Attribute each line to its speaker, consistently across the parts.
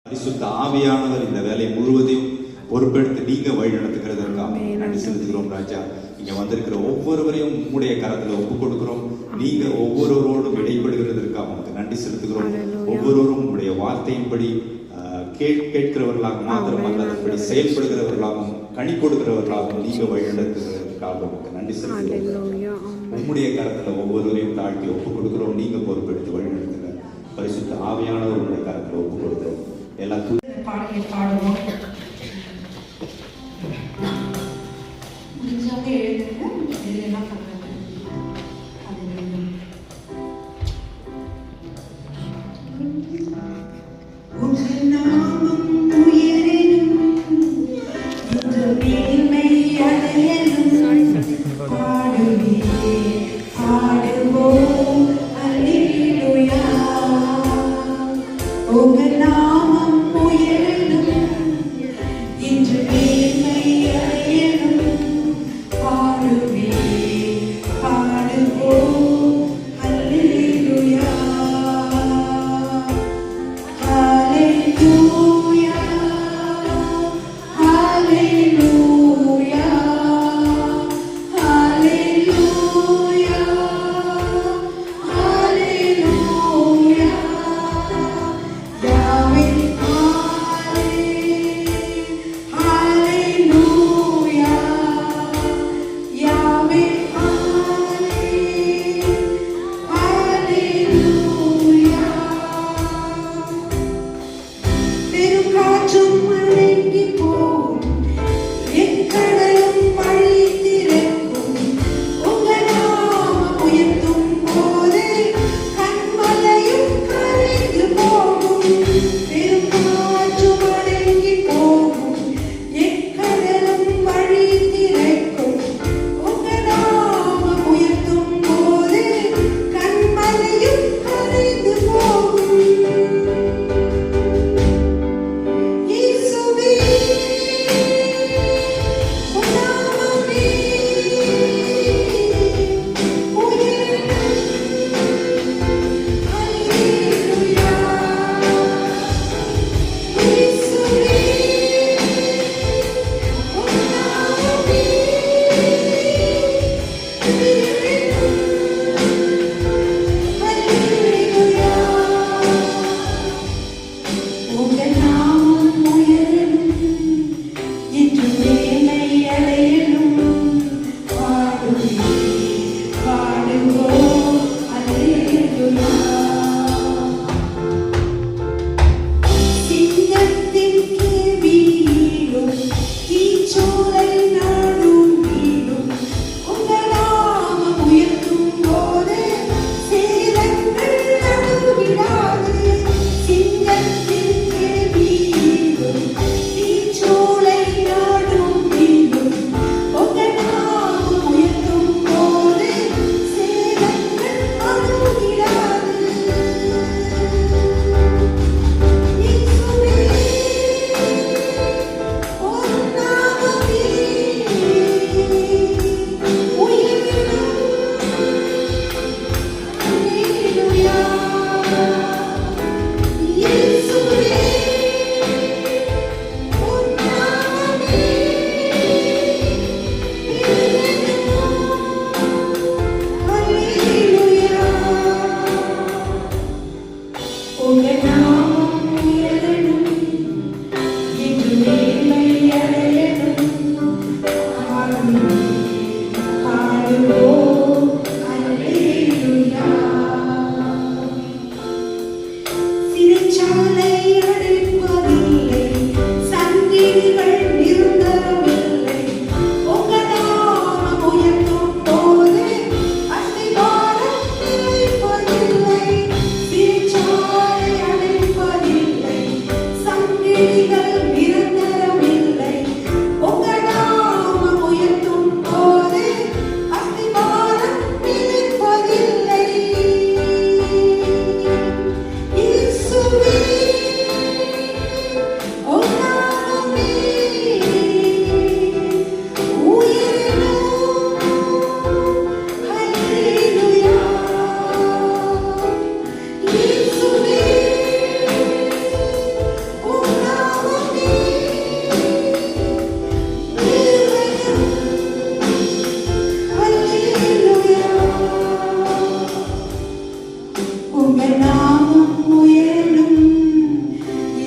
Speaker 1: பரிசுத்த ஆவியானவர் இந்த வேலையை முழுவதையும் பொறுப்பெடுத்து நீங்க வழி நடத்துகிறதற்காக நன்றி செலுத்துகிறோம் ராஜா. இங்க வந்திருக்கிற ஒவ்வொருவரையும் உங்களுடைய கரத்துல ஒப்பு கொடுக்கிறோம். நீங்க ஒவ்வொருவரோடும் இடைப்படுகிறதற்காக உங்களுக்கு நன்றி செலுத்துகிறோம். ஒவ்வொருவரும் உங்களுடைய வார்த்தையின்படி கேட்கிறவர்களாக மாத்திரமல்ல, அதன்படி செயல்படுகிறவர்களாகவும் கனி கொடுக்கிறவர்களாகவும் நீங்க வழி நடத்துகிறதற்காக உங்களுக்கு நன்றி செலுத்துகிறோம். உங்களுடைய கரத்துல ஒவ்வொருவரையும் தாழ்த்தி ஒப்பு கொடுக்கிறோம். நீங்க பொறுப்பெடுத்து வழி நடத்துங்க. பரிசுத்த ஆவியானவர் உங்களுடைய கரத்துல ஒப்பு கொடுக்கிறோம். எல்லாத்துக்கும்
Speaker 2: பாடலை பாடுவோம். முடிஞ்சவங்க எழுதுங்க. இது என்ன பண்றது?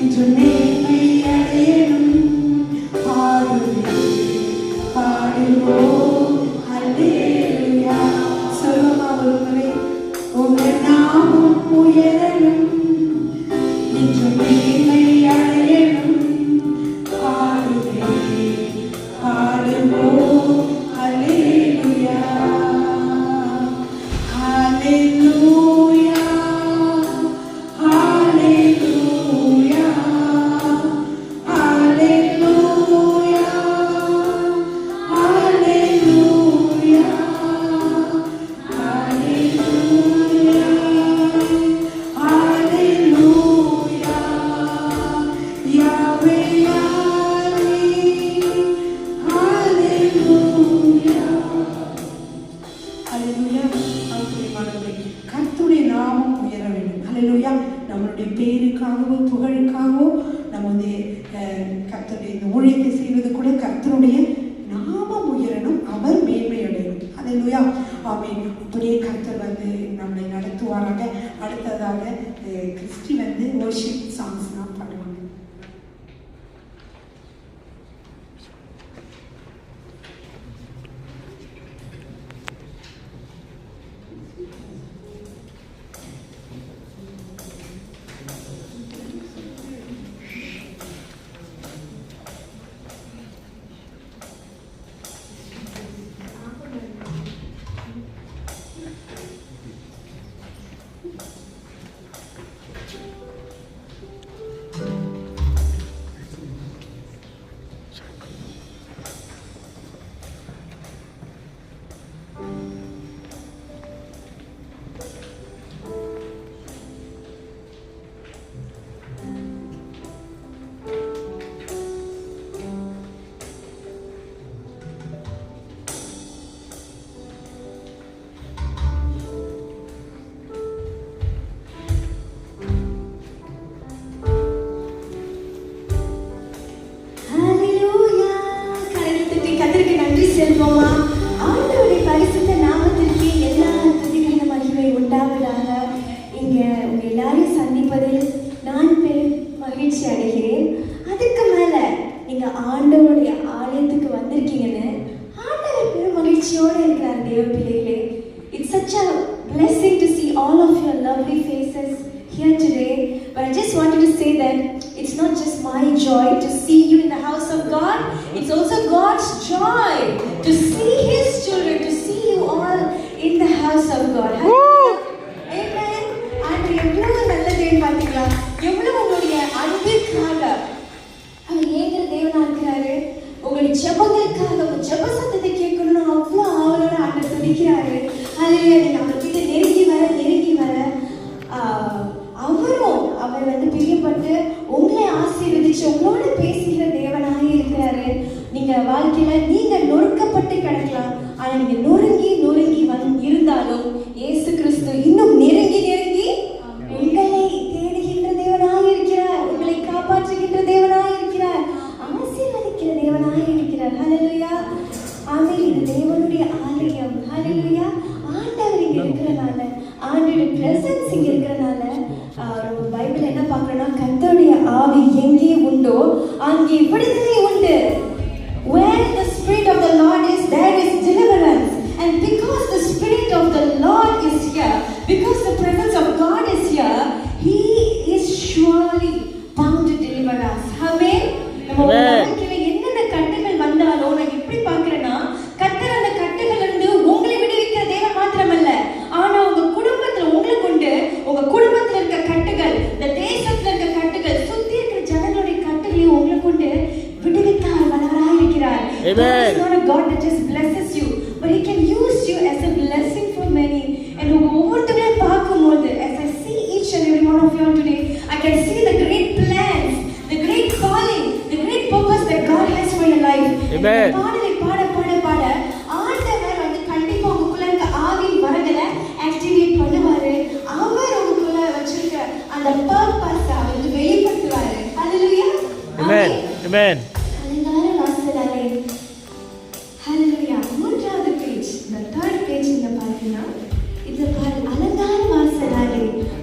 Speaker 2: இன்று மேன்மை அடையணும். பாடுவோம் அல்லேலூயா. சொல்லுமா ஒரு முறை, உங்கள் நாமம் உயரணும், இன்று மேன்மை அடையணும். பாடுவோம் அல்லேலூயா. Hallelujah, hallelujah, hallelujah, hallelujah, hallelujah, Yahweh, hallelujah. ஹல்லேலூயா. கர்த்தருடைய நாமம் உயர வேண்டும். ஹல்லேலூயா. நம்மளுடைய பேருக்காகவும் புகழுக்காகவும் நம்ம வந்து கர்த்தருடைய இந்த ஊழியத்தை செய்வது கூட கர்த்தருடைய நாமம் உயரணும், அவர் மேன்மை அடையணும். ஹல்லேலூயா. ஆமென். அப்படியே கர்த்தர் வந்து நம்மளை நடத்துவாராக. அடுத்ததாக கிறிஸ்டி வந்து வர்ஷிப் சாங்ஸ் தான் பண்ணுவாங்க.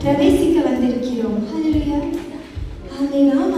Speaker 3: பிரவேசிக்க வந்திருக்கிறோம். ஹல்லேலூயா. ஆமென்.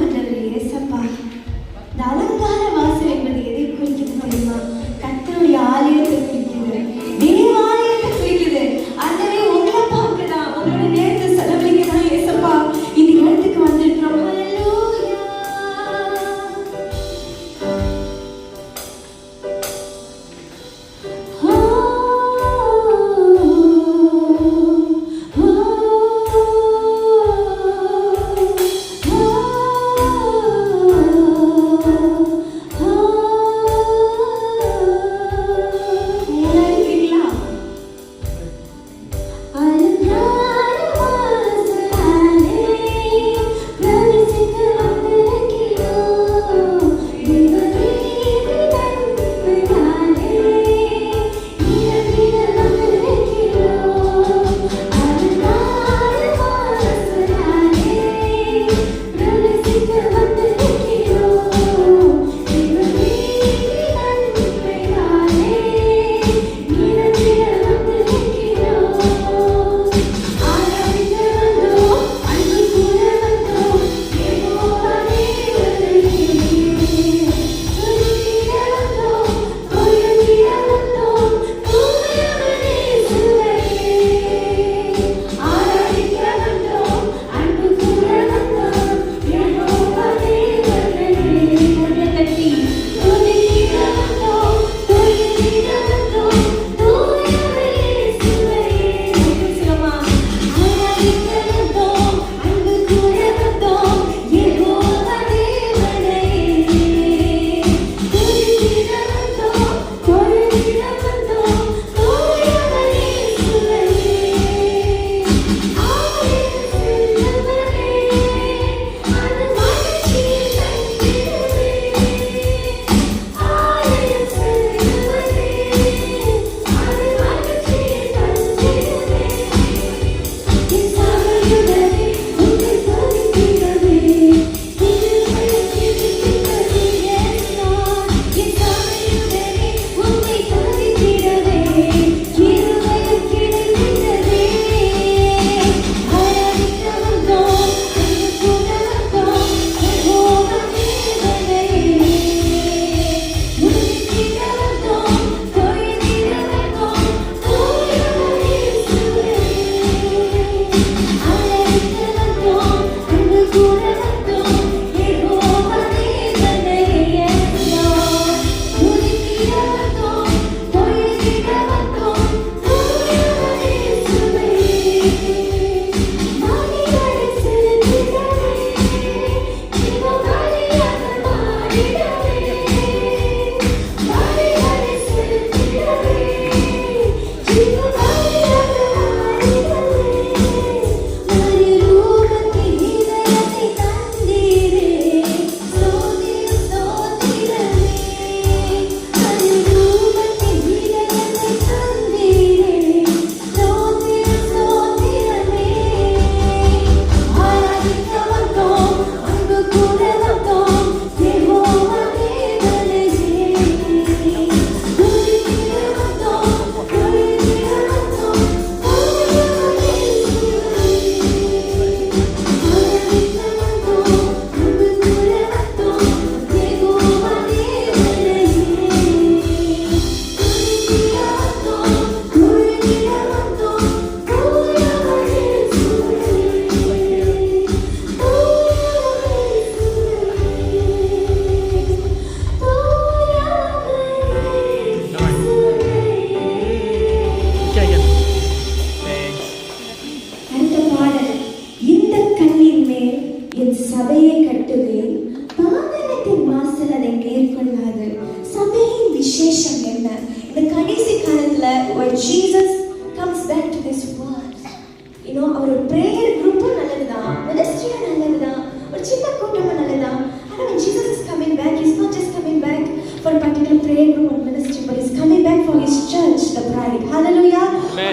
Speaker 3: prayer group and ministry, but he's coming back for his church, the bride. Hallelujah.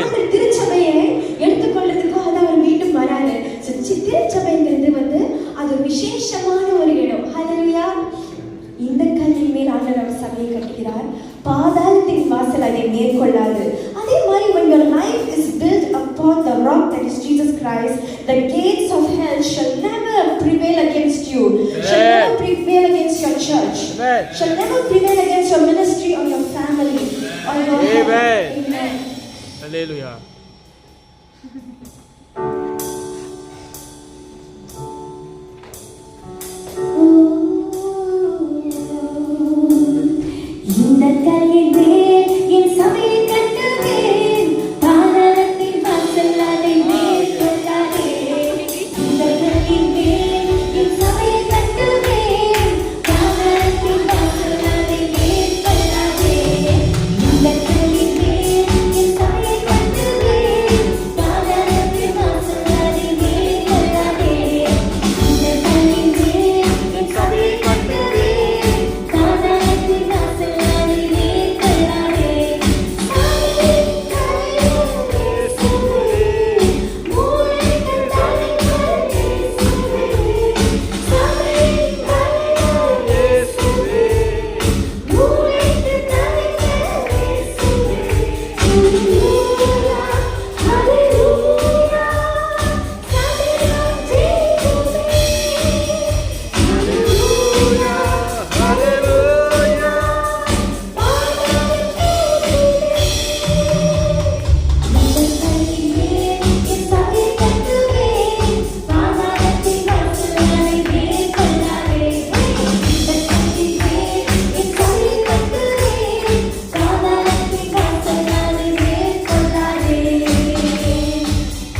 Speaker 3: அவர் திருச்சபையை எடுத்துக்கொள்றதுக்காக தான் அவர் மீண்டும் வராரு. திருச்சபைங்கிறது வந்து அது ஒரு விசேஷமான ஒரு இடம். Hallelujah. இந்த கல்லின் மேல் ஆண்டவர் அவர் சபையை கட்டுகிறார். பாதாளத்தின் வாசல் அதை மேற்கொள்ளாது. அதே மாதிரி when your life is built upon the rock that is Jesus Christ, the gates of hell shall never prevail against you. Shall never prevail against your church. Shall never prevail against your ministry or your family or your health. Amen.
Speaker 4: Hallelujah.
Speaker 3: இந்த கல்லின் மேல் என் சபையை கட்டுவேன், பாதாளத்தின் வாசல் அதை மேற்கொள்ளாதே. இந்த கல்லின் மேல் என் சபையை கட்டுவேன், பாதாளத்தின் வாசல் அதை மேற்கொள்ளாதே. இந்த கல்லின் மேல் என் சபையை கட்டுவேன், பாதாளத்தின் வாசல் அதை மேற்கொள்ளாதே. இந்த கல்லின் மேல் என் சபையை கட்டுவேன், பாதாளத்தின் வாசல் அதை மேற்கொள்ளாதே.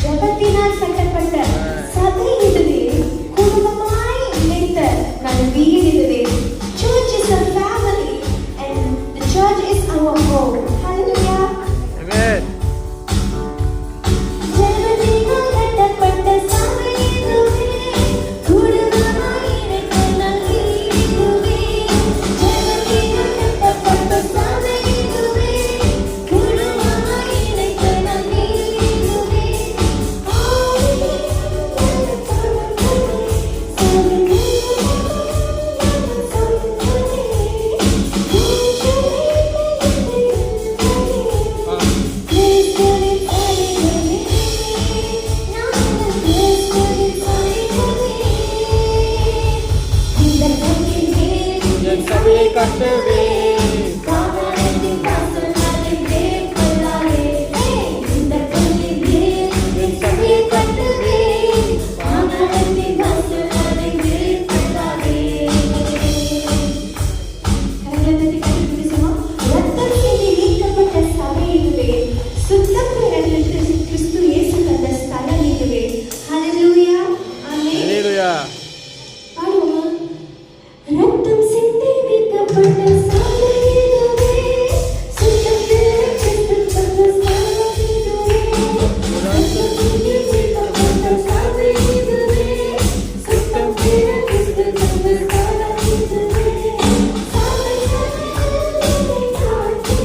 Speaker 3: ஜபத்தினால் கட்டப்பட்ட சபை இதுவே, குடும்பமாய் இணைத்த நம் வீடு இதுவே. Church is a family and the church is our home. Hallelujah.
Speaker 4: Amen.
Speaker 3: ஜபத்தினால் கட்டப்பட்ட சபை இதுவே, குடும்பமாய் இணைத்த நம் வீடு இதுவே. ஜபத்தினால் கட்டப்பட்ட சபை இதுவே, குடும்பமாய் இணைத்த நம் வீடு இதுவே.
Speaker 4: என் சபையை கட்டுவேன்,
Speaker 3: பாதாளத்தின் வாசல் அதை மேற்கொள்ளாதே. இந்த கல்லின் மேல் என் சபையை கட்டுவேன், பாதாளத்தின் வாசல் அதை மேற்கொள்ளாதே. கரங்களை தட்டி பேசுவோம். ரத்தம் சிந்தி மீட்கப்பட்ட சபை இதுவே, சுத்தம் பெற கிறிஸ்து இயேசு தந்த ஸ்தலம் இதுவே. ஹல்லேலூயா. ஆமென்.
Speaker 4: Hallelujah.
Speaker 3: பாடுவோமா? ரத்தம் சிந்தி மீட்கப்பட்ட சபை இதுவே, சுத்தம் பெற கிறிஸ்து தந்த ஸ்தலம் இதுவே. ரத்தம் சிந்தி மீட்கப்பட்ட சபை இதுவே, சுத்தம் பெற கிறிஸ்து தந்த ஸ்தலம் இதுவே. சபை கட்டளை காட்சி,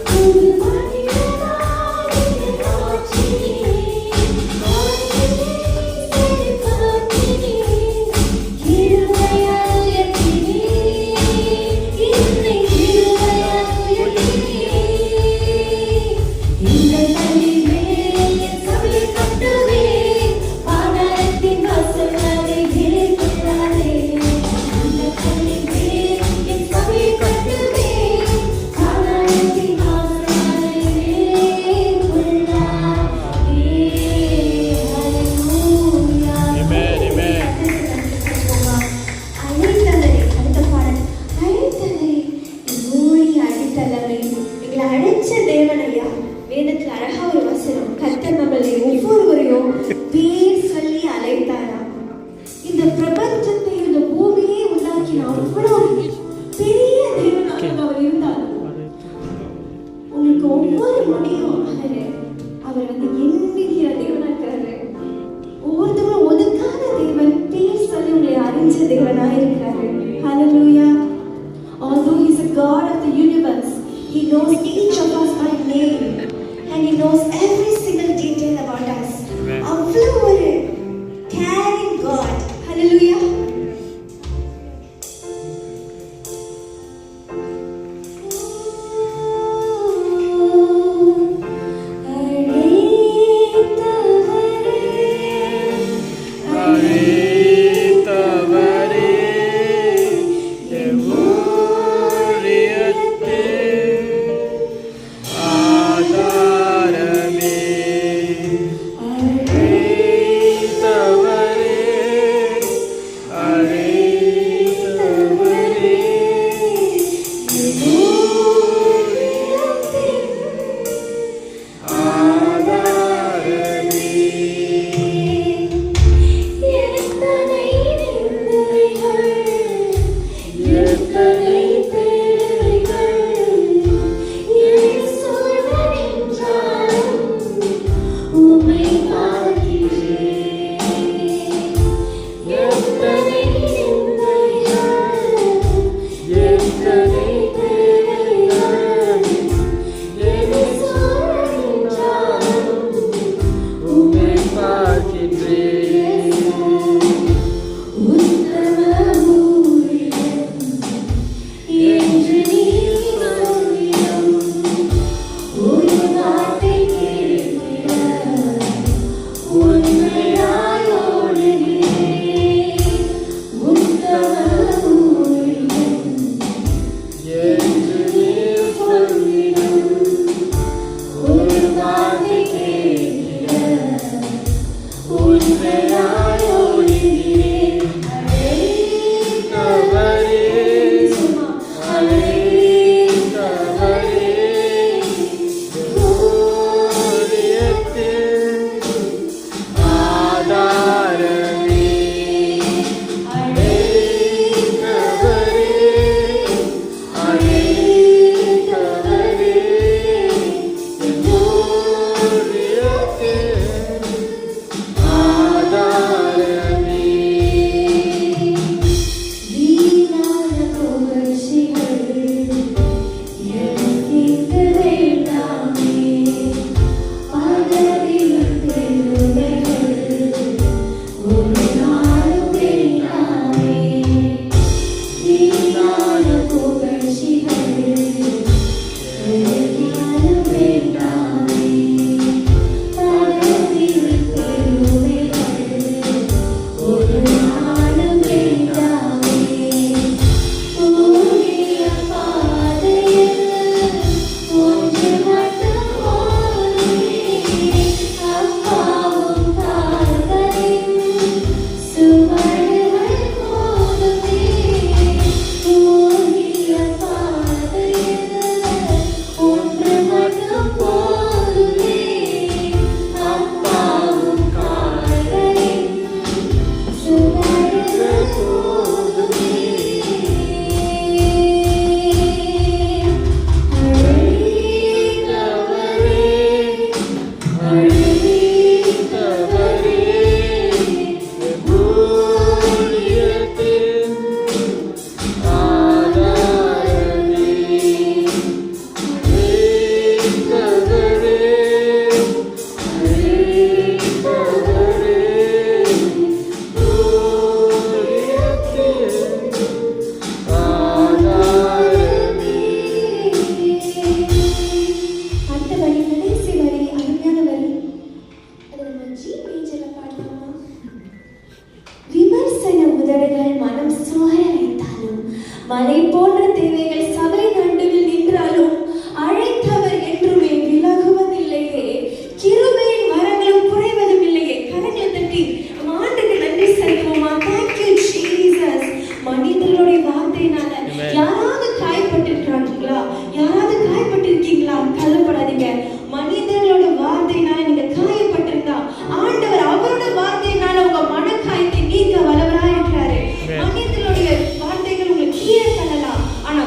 Speaker 3: புது மனிதனாய் காட்சி.
Speaker 4: Amen, amen.
Speaker 3: அழைத்தலை, அடுத்த பாடல். அழைத்தலை, மூடி அழைத்தலமே. எங்களை அழைச்ச தேவனையா, வேதத்துல அழகா ஒரு வசனம். கர்த்தர் நம்மளை ஒவ்வொருவரையும் பேர் சொல்லி அழைத்தாரா. இந்த பிரபஞ்சத்தை, இந்த பூமியை உண்டாக்கின அவ்வளவு பெரிய தேவனாக அவர் இருந்தார். உங்களுக்கு ஒவ்வொரு நொடியும் அவர் வந்து எண்ணுகிற தேவனா இருக்கிறாரு. ஒவ்வொருத்தரும் ஒதுக்காத தேவன், பேர் சொல்லி உங்களை அறிஞ்ச தேவனா இருக்கிறாரு. Hallelujah. Although he is a God of the knows each of us by name and He knows every single detail about us.
Speaker 4: Amen.
Speaker 3: அவ்வளவு ஒரு caring God. Hallelujah. மலை போன்ற தேவைகள் சபை நடுவில் நின்றாலும் அழைத்தவர் என்றுமே விலகுவதில்லையே. கிருபையின் வரங்களும் குறைவதும் இல்லையே. கரங்களை தட்டி ஆண்டுக்கு நன்றி செலுத்துவோமா? Thank you Jesus. மனிதர்களுடைய வார்த்தையினால யாராவது காயப்பட்டிருக்கிறாங்களா? யாராவது காயப்பட்டிருக்கீங்களா? கவலைப்படாதீங்க. மனிதர்களோட வார்த்தையினால நீங்க காயப்பட்டிருந்தா ஆண்டவர் அவரோட வார்த்தையினால உங்க மனக்காயத்தை நீக்க வல்லவராய் இருக்கிறாரு. மனிதர்களுடைய வார்த்தைகள் உங்களுக்கு கீழே தள்ளலாம், ஆனா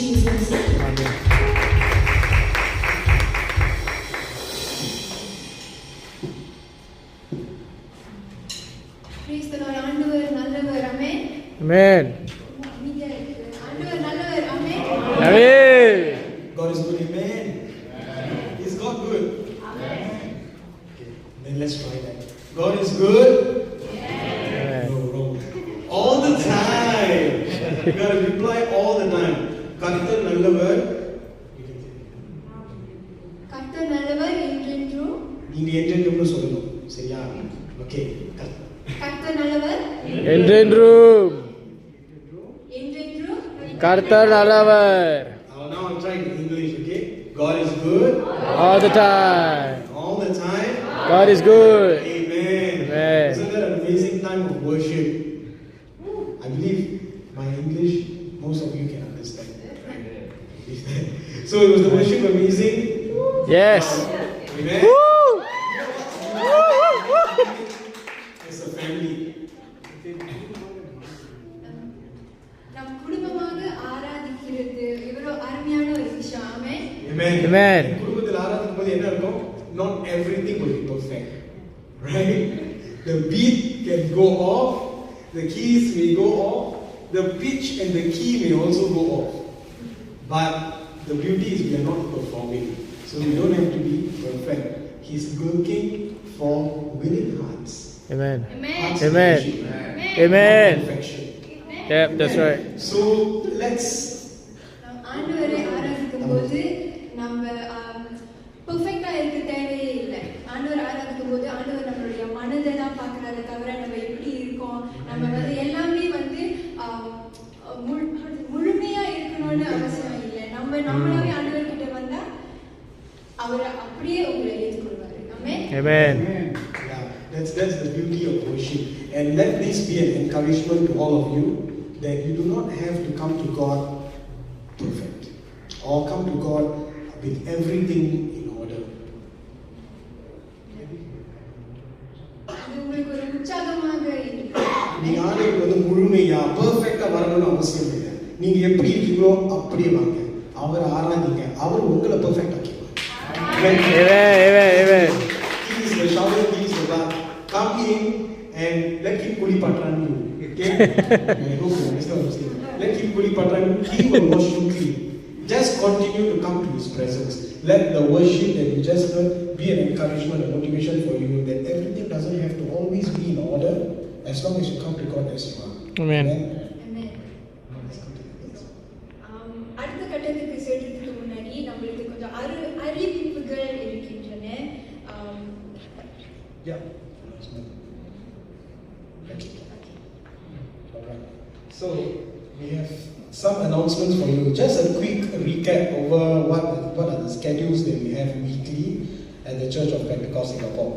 Speaker 3: Jesus.
Speaker 4: Amen.
Speaker 3: Praise the Lord. ஆண்டவர் நல்லவர். ஆமென்.
Speaker 4: Amen.
Speaker 3: ஆண்டவர் நல்லவர். ஆமென்.
Speaker 4: Amen.
Speaker 5: God is good, amen. Is God good? Amen. Okay, then let's try that. God is good?
Speaker 4: Amen.
Speaker 5: No, wrong. All the time. You gotta reply all the time. கர்த்தர் நல்லவர்.
Speaker 3: கர்த்தர் நல்லவர் என்றென்றும்.
Speaker 5: நீங்க என்றென்றும் சொல்லணும். சரியா? ஓகே.
Speaker 3: கர்த்தர் நல்லவர்
Speaker 4: என்றென்றும்
Speaker 3: என்றென்றும்.
Speaker 4: கர்த்தர் நல்லவர்.
Speaker 5: Now I'm trying in English, okay? God is good.
Speaker 4: All the time.
Speaker 5: All the time.
Speaker 4: God is good.
Speaker 5: Amen.
Speaker 4: Amen.
Speaker 5: Isn't that an amazing time of worship? I believe my English, most of you can understand. So it was the worship amazing?
Speaker 4: Yes.
Speaker 5: Amen.
Speaker 4: Woo!
Speaker 5: It's a family.
Speaker 3: நம் குடும்பமாக ஆராதிக்கிறது இவ்வளவு அருமையான ஒரு விஷயம். ஆமென்.
Speaker 5: Amen.
Speaker 4: Amen.
Speaker 5: குடும்பத்தில் ஆராதிக்கும் போது என்ன இருக்கும்? Not everything will be perfect. Right? The beat can go off, the keys may go off, the pitch and the key may also go off. But the beauty is we are not performing. So we don't have to be perfect. He's looking for willing hearts.
Speaker 4: Amen.
Speaker 5: Hearts
Speaker 4: Amen.
Speaker 5: of worship,
Speaker 4: Amen.
Speaker 5: not perfection.
Speaker 4: Yep, that's right.
Speaker 5: So let's
Speaker 3: நாம் ஆண்டவரை ஆராதிக்கும் போது நம்ம பெர்ஃபெக்ட்டா இருக்க தேவையே இல்லை. ஆண்டவர் ஆராதிக்கும் போது ஆண்டவர் நம்மளுடைய மனதை தான் பார்க்கறாரு தவிர நம்ம எப்படி இருக்கோம், நம்ம வந்து எல்லாமே வந்து முழுமையா இருக்கணும்னு அவசியம் இல்லை. நம்ம நம்மளாவே ஆண்டவர் கிட்ட வந்தா அவர் அப்படியே உங்களை ஏற்றுக்கொள்வாரு. ஆமென்.
Speaker 4: Amen.
Speaker 5: Yeah, that's the beauty of worship. And let this be an encouragement to all of you that you do not have to come to God perfect or come to God with everything in order.
Speaker 3: அது உங்களுக்கு ஒரு உற்சாகமாக இருக்கும்.
Speaker 5: நீங்க ஆண்டவருக்கு வந்து முழுமையா பெர்ஃபெக்ட்டா வரணும்னு அவசியம் இல்லை. நீங்க எப்படி இருக்கீங்களோ அப்படியே வாங்க. அவர் ஆராதிங்க. அவர் உங்களை perfect ஆக்கிடுவார்.
Speaker 4: Amen. Amen.
Speaker 5: He is the shower, he is the bath. Come in and let him kuli patran you. Okay? I hope you understand what I'm saying. Let him kuli patran you. He will wash you clean. Just continue to come to his presence. Let the worship that you just heard be an encouragement, a motivation for you that everything doesn't have to always be in order as long as you come to God as you are.
Speaker 4: Amen.
Speaker 3: Amen. அடுத்த கட்டத்துக்கு செல்றதுக்கு முன்னாடி நம்மளுக்கு கொஞ்சம் அறிவிப்புகள் இருக்கின்றன.
Speaker 5: Yeah. Okay. Alright. So we have some announcements for you. Just a quick recap over what are the schedules that we have weekly at the Church of Pentecost Singapore.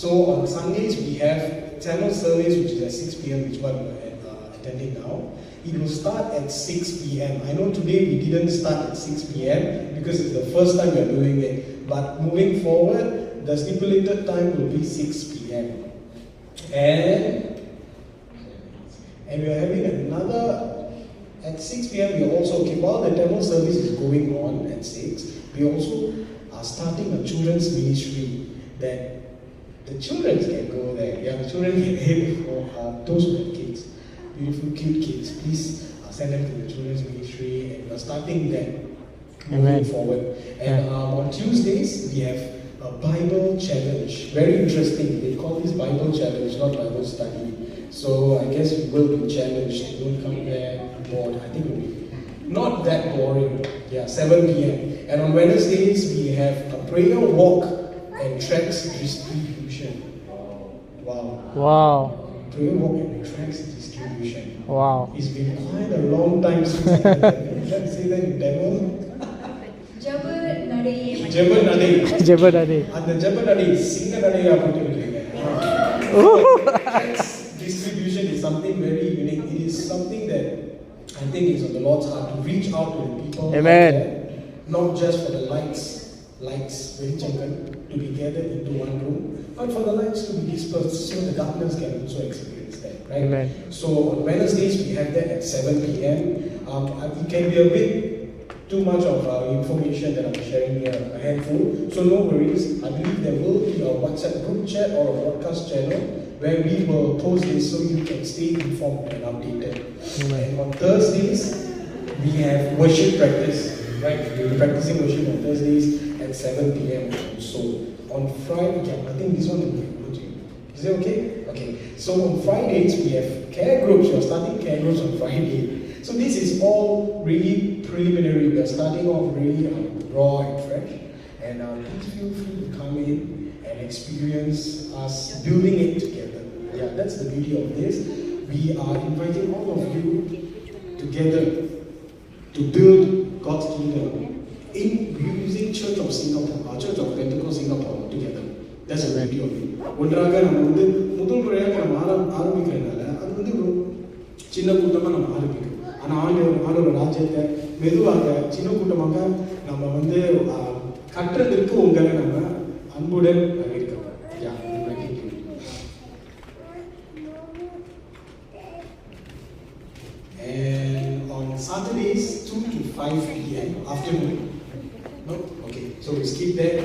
Speaker 5: So on Sundays we have Tamil service which is at 6 p.m. which one we are attending now. It will start at 6 p.m. I know today we didn't start at 6 p.m. because it's the first time we are doing it. But moving forward, the stipulated time will be 6 p.m. And we are having another at 6 p.m. We are also, okay, while the Tamil service is going on at 6, we also are starting a children's ministry that the children can go there. Yeah, the children can head for those who have kids, beautiful, cute kids. Please send them to the children's ministry, and we are starting that moving forward. And on Tuesdays we have a Bible challenge. Very interesting. They call this Bible challenge, not Bible study. So I guess you will be challenged. You don't come there bored. I think it will be not that boring. Yeah, 7 p.m. And on Wednesdays we have a prayer walk and tracts distribution. Wow.
Speaker 4: Wow.
Speaker 5: Prayer walk and tracts distribution.
Speaker 4: Wow.
Speaker 5: It's been quite a long time since I did that. You can say that in Tamil.
Speaker 3: ஜெப நடையே.
Speaker 5: Jebba Nade.
Speaker 4: Jebadadi.
Speaker 5: And the Jebba Nade, Singa Nade, distribution is something very unique. It is something that I think is on the Lord's heart to reach out to the people.
Speaker 4: Amen.
Speaker 5: Out there, not just for the lights, very children, to be gathered into one room, but for the lights to be dispersed so the darkness can also experience that. Right?
Speaker 4: Amen.
Speaker 5: So on Wednesdays we have that at 7 p.m. It can be a bit too much of information that I'm sharing here, a handful. So no worries. I believe there will be a WhatsApp group chat or a podcast channel where we will post this so you can stay informed and updated. And on Thursdays, we have worship practice. Right, we'll be practicing worship on Thursdays at 7 p.m. So on Friday, I think this one will be good to you. Is it okay? Okay. So on Fridays we have care groups. We are starting care groups on Friday. So this is all really preliminary. We are starting off really raw and fresh. And please feel free to come in and experience us building it together. Yeah, that's the beauty of this. We are inviting all of you together to build God's kingdom in using Church of Singapore, Church of Pentecost Singapore together. That's the beauty of it. ஒன்றாக நம்ம முதல் முறையாக நம்ம ஆரம்பிக்கிறதுனால அது சின்ன கூட்டமாக நம்ம ஆரம்பிக்கிறோம். ஆனால் ஆண்டோட ராஜ்யத்தை மெதுவாக சின்ன கூட்டமாக நம்ம கற்றதற்கு உங்களை நம்ம அன்புடன் இருக்கிறோம். And on Saturdays, 2 to 5 p.m. afternoon. No? Okay, so we skip that.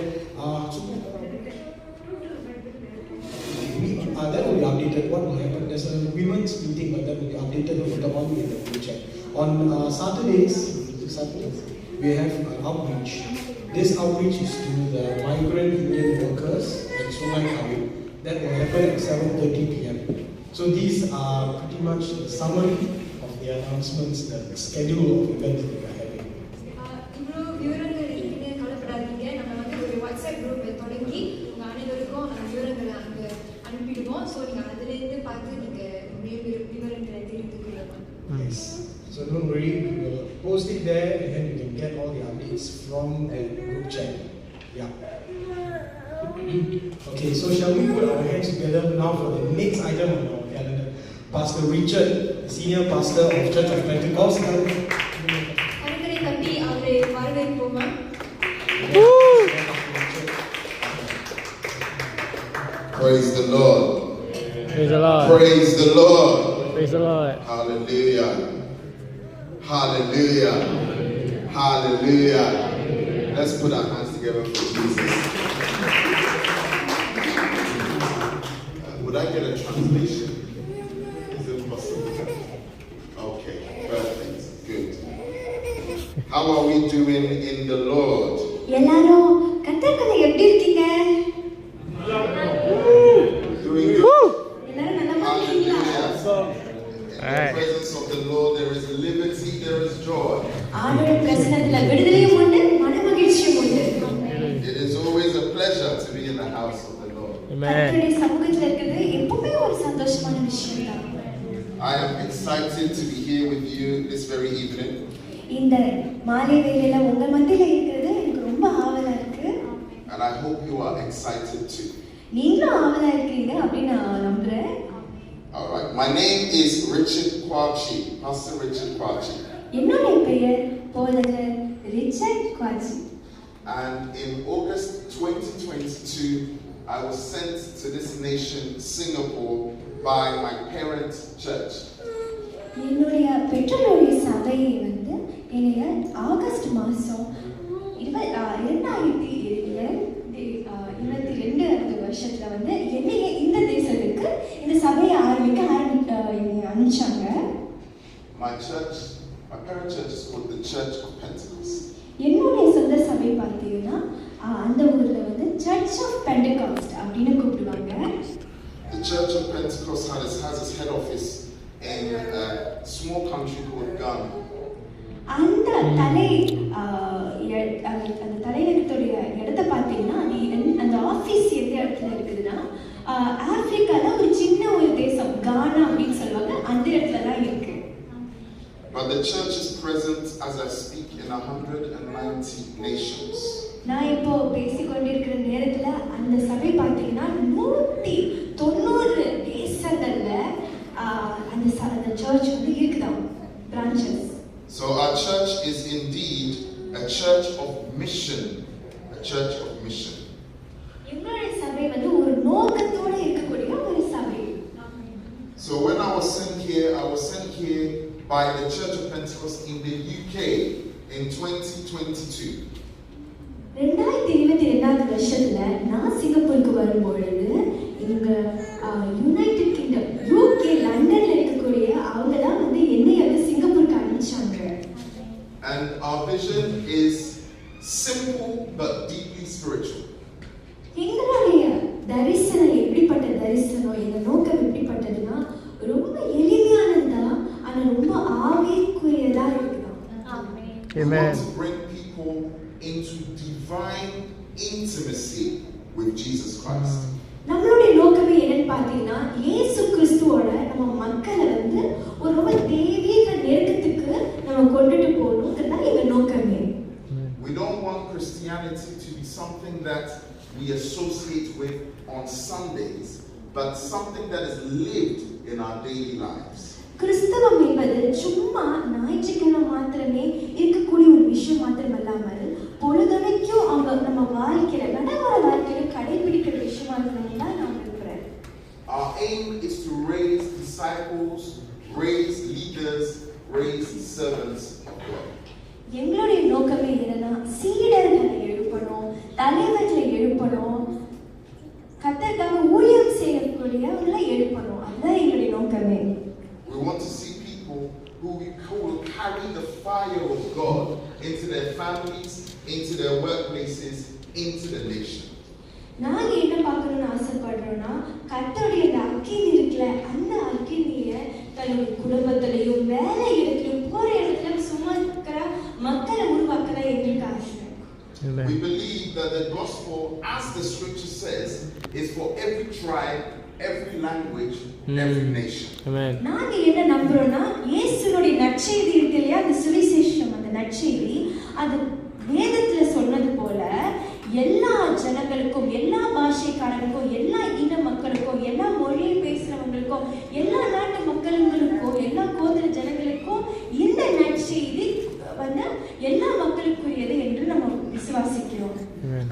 Speaker 5: That will be updated. What will happen? There's a women's meeting, but that will be updated over the one in the future. On Saturdays, we have an outreach. This outreach is to the migrant Indian workers at Sungai Kahwin. That will happen at 7:30 p.m. So these are pretty much the summary of the announcements, the schedule of events that we are having.
Speaker 6: இவ்வளோ விவரங்கள் இருக்குன்னு கவலைப்படாதீங்க. நம்ம ஒரு WhatsApp group தொடங்கி உங்கள் அனைவருக்கும் அந்த விவரங்களை அங்கே அனுப்பிடுவோம். ஸோ நீங்கள் அதிலேருந்து பார்த்து நீங்கள் விவரங்களை தெரிந்து கொள்ளலாம்.
Speaker 5: Yes. So don't worry, we will post it there and then you can get all the updates from the group chat. Yeah. Okay, so shall we put our hands together now for the next item on our calendar? Pastor Richard, Senior Pastor of Church of Pentecost.
Speaker 6: கரங்களை தட்டி அவரை வரவேற்போமா?
Speaker 7: Praise the Lord.
Speaker 4: Praise the Lord.
Speaker 7: Praise the Lord.
Speaker 4: Praise the Lord.
Speaker 7: Hallelujah. Hallelujah. Hallelujah. Let's put our hands together for Jesus. Would I get a translation? Is it possible? Okay, perfect. Good. How are we doing in the Lord?
Speaker 3: எல்லாரும் கர்த்தர்களை எப்படி இருக்கீங்க?
Speaker 7: Doing good.
Speaker 3: எல்லாரும் நல்லா இருக்கீங்களா?
Speaker 7: In the presence of the Lord there is liberty, there is joy.
Speaker 3: ஆண்டவருடைய பிரசன்னத்துல விடுதலையும் உண்டு, மனமகிழ்ச்சியும் உண்டு.
Speaker 7: It is always a pleasure to be in the house of the Lord.
Speaker 4: Amen.
Speaker 3: கர்த்தருடைய சமூகத்துல இருக்கிறது எப்பவுமே ஒரு சந்தோஷமான விஷயம் தான்.
Speaker 7: I am excited to be here with you this very evening.
Speaker 3: இந்த மாலை வேளையில உங்க மத்தியில இருக்கிறது எனக்கு ரொம்ப ஆவலா இருக்கு.
Speaker 7: And I hope you are excited too.
Speaker 3: நீங்களும் ஆவலா இருக்கீங்க அப்படின்னு நான் நம்புறேன்.
Speaker 7: All right. My name is Richard Kwachi, Pastor Richard Kwachi.
Speaker 3: என்னுடைய பெயர் போதகர் Richard குவாச்சி.
Speaker 7: And in August 2022, I was sent to this nation, Singapore, by my parent church.
Speaker 3: என்னுடைய பெற்றோருடைய சபையை வந்து என்னைய ஆகஸ்ட் மாதம் 2022 அந்த வருஷத்துல வந்து என்னைய இந்த தேசத்துக்கு இந்த சபையை ஆரம்பிக்க அனுப்பிச்சாங்க.
Speaker 7: My parent church is called the Church of Pentecost.
Speaker 3: என்னுடைய சொந்த சபை பார்த்தீங்கன்னா அந்த ஊர்ல வந்து சர்ச் ஆஃப் பெண்டகாஸ்ட் அப்படின்னு கூப்பிடுவாங்க.
Speaker 7: The Church of Pentecost has its head office in a small country called Ghana.
Speaker 3: அந்த தலைநகரத்துடைய இடத்தை பார்த்தீங்கன்னா அந்த ஆஃபீஸ் எந்த இடத்துல இருக்குதுன்னா ஆப்பிரிக்கால ஒரு சின்ன ஒரு தேசம் கானா அப்படின்னு சொல்லுவாங்க, அந்த இடத்துல தான் இருக்கு.
Speaker 7: But the church is present as I speak in 190 nations.
Speaker 3: நான் இப்போ பேசிக்கொண்டிருக்கிற நேரத்துல அந்த சபை பார்த்தீங்கன்னா 190 தேசங்கள்ல அந்த சர்ச் வந்து இருக்குதாம், branches.
Speaker 7: So our church is indeed a church of mission, a church of mission.
Speaker 3: எங்களுடைய சபை வந்து ஒரு நோக்கத்தோட இருக்கக்கூடிய ஒரு சபை.
Speaker 7: So when I was sent here by the Church of Pentecost in the UK in 2022.
Speaker 3: 2022 வருஷத்துல நான் சிங்கப்பூருக்கு வரும்பொழுது இங்க யுனைடெட் கிங்டம் UK லண்டன்ல இருக்கக்கூடிய அவங்க தான் வந்து என்னை வந்து சிங்கப்பூருக்கு அனுப்பிச்சாங்க.
Speaker 7: And our vision is simple but deeply spiritual.
Speaker 3: எங்களுடைய தரிசனம் எப்படிப்பட்ட தரிசனம், எங்க நோக்கம் எப்படிப்பட்டதுன்னா ரொம்ப எளிமையானதா ஆனா ரொம்ப ஆவிக்குரியதா இருக்குதான்.
Speaker 7: We want to bring people into divine intimacy with Jesus Christ.
Speaker 3: நம்மளுடைய நோக்கமே என்னன்னு பார்த்தீங்கன்னா இயேசு கிறிஸ்துவோட நம்ம மக்களை வந்து ஒரு ரொம்ப தெய்வீக நெருக்கத்துக்கு நம்ம கொண்டுட்டு போகணுங்கிறது தான் எங்க நோக்கமே.
Speaker 7: We don't want Christianity to be something that we associate with on Sundays, but something that is lived in our daily lives.
Speaker 3: கிறிஸ்தவம் என்பது சும்மா ஞாயிற்றுக்கிழமை மாத்திரமே இருக்கக்கூடிய ஒரு விஷயம் மாத்திரமல்லாமல் பொழுதுனைக்கும் அவங்க நம்ம வாழ்க்கையில நடைமுறை வாழ்க்கையில கடைபிடிக்கிற விஷயமா இருக்கணும் தான் நான் விரும்புறேன்.
Speaker 7: Our aim is to raise disciples, raise leaders, raise servants of God.
Speaker 3: எங்களுடைய நோக்கமே என்னன்னா சீடர்களை எழுப்பணும், தலைவர்களை எழுப்பணும், கர்த்தருக்காக ஊழியம் செய்யக்கூடியவங்களை எழுப்பணும். அதுதான் எங்களுடைய நோக்கமே.
Speaker 7: We want to see people who will carry the fire of God into their families, into their workplaces, into the nation.
Speaker 3: நாங்க என்ன பார்க்கணும்னு ஆசைப்படுறோம்னா கர்த்தருடைய அந்த அக்கினி இருக்குல்ல, அந்த அக்கினிய தன்னுடைய குடும்பத்திலையும் வேலை இடத்திலும் போற இடத்துல சுமக்கிற மக்களை உருவாக்குற எங்களுக்கு ஆசை.
Speaker 7: We believe that the gospel, as the scripture says, is for every tribe, every language, every nation.
Speaker 4: Amen.
Speaker 3: நாங்க என்ன நம்புறோம்னா இயேசுனுடைய நற்செய்தி இருக்கு இல்லையா, அந்த சுவிசேஷம், அந்த நற்செய்தி அது வேதத்துல சொன்னது போல எல்லா ஜனங்களுக்கும், எல்லா பாஷைக்காரங்களுக்கும், எல்லா இன மக்களுக்கும், எல்லா மொழியை பேசுறவங்களுக்கும், எல்லா நாட்டு மக்களுக்கும், எல்லா கோத்திர ஜனங்களுக்கும் இந்த நற்செய்தி வந்து எல்லா மக்களுக்குரியது என்று நம்ம விசுவாசிக்கிறோம்.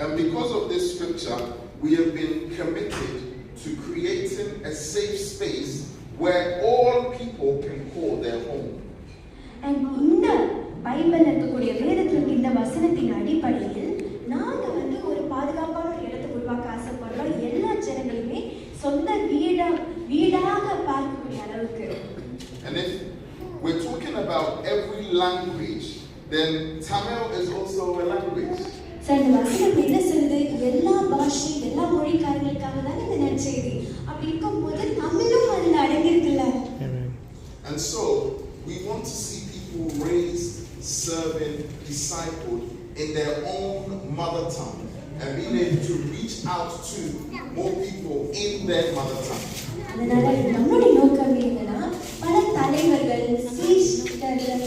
Speaker 7: And because of this scripture, we have been committed to creating a safe space where all people can call their home.
Speaker 3: And இந்த பைபிள்ல இருக்கக்கூடிய வேதத்துல இந்த வசனத்தின் அடிப்படையில் நாங்க வந்து ஒரு பாதுகாப்பான ஒரு இடத்தை உருவாக்க ஆசைப்படுறோம். எல்லா ஜனங்களுமே சொந்த வீடாக பார்க்கக்கூடிய அளவுக்கு.
Speaker 7: And if we're talking about every language, then Tamil is also a language.
Speaker 3: Sir, இந்த வசனம் என்ன சொல்லுது? எல்லா பாஷை, எல்லா மொழிக்காரங்களுக்காக தான் இந்த நற்செய்தி. அப்படி இருக்கும்போது தமிழும் அதில் அடங்கியிருக்குல்ல.
Speaker 7: And so we want to see people raised, serving, discipled in their own mother tongue and being able to reach out to more people in their mother tongue.
Speaker 3: அதனால நம்மளுடைய நோக்கம் என்னன்னா பல தலைவர்கள், சீஷர்கள்,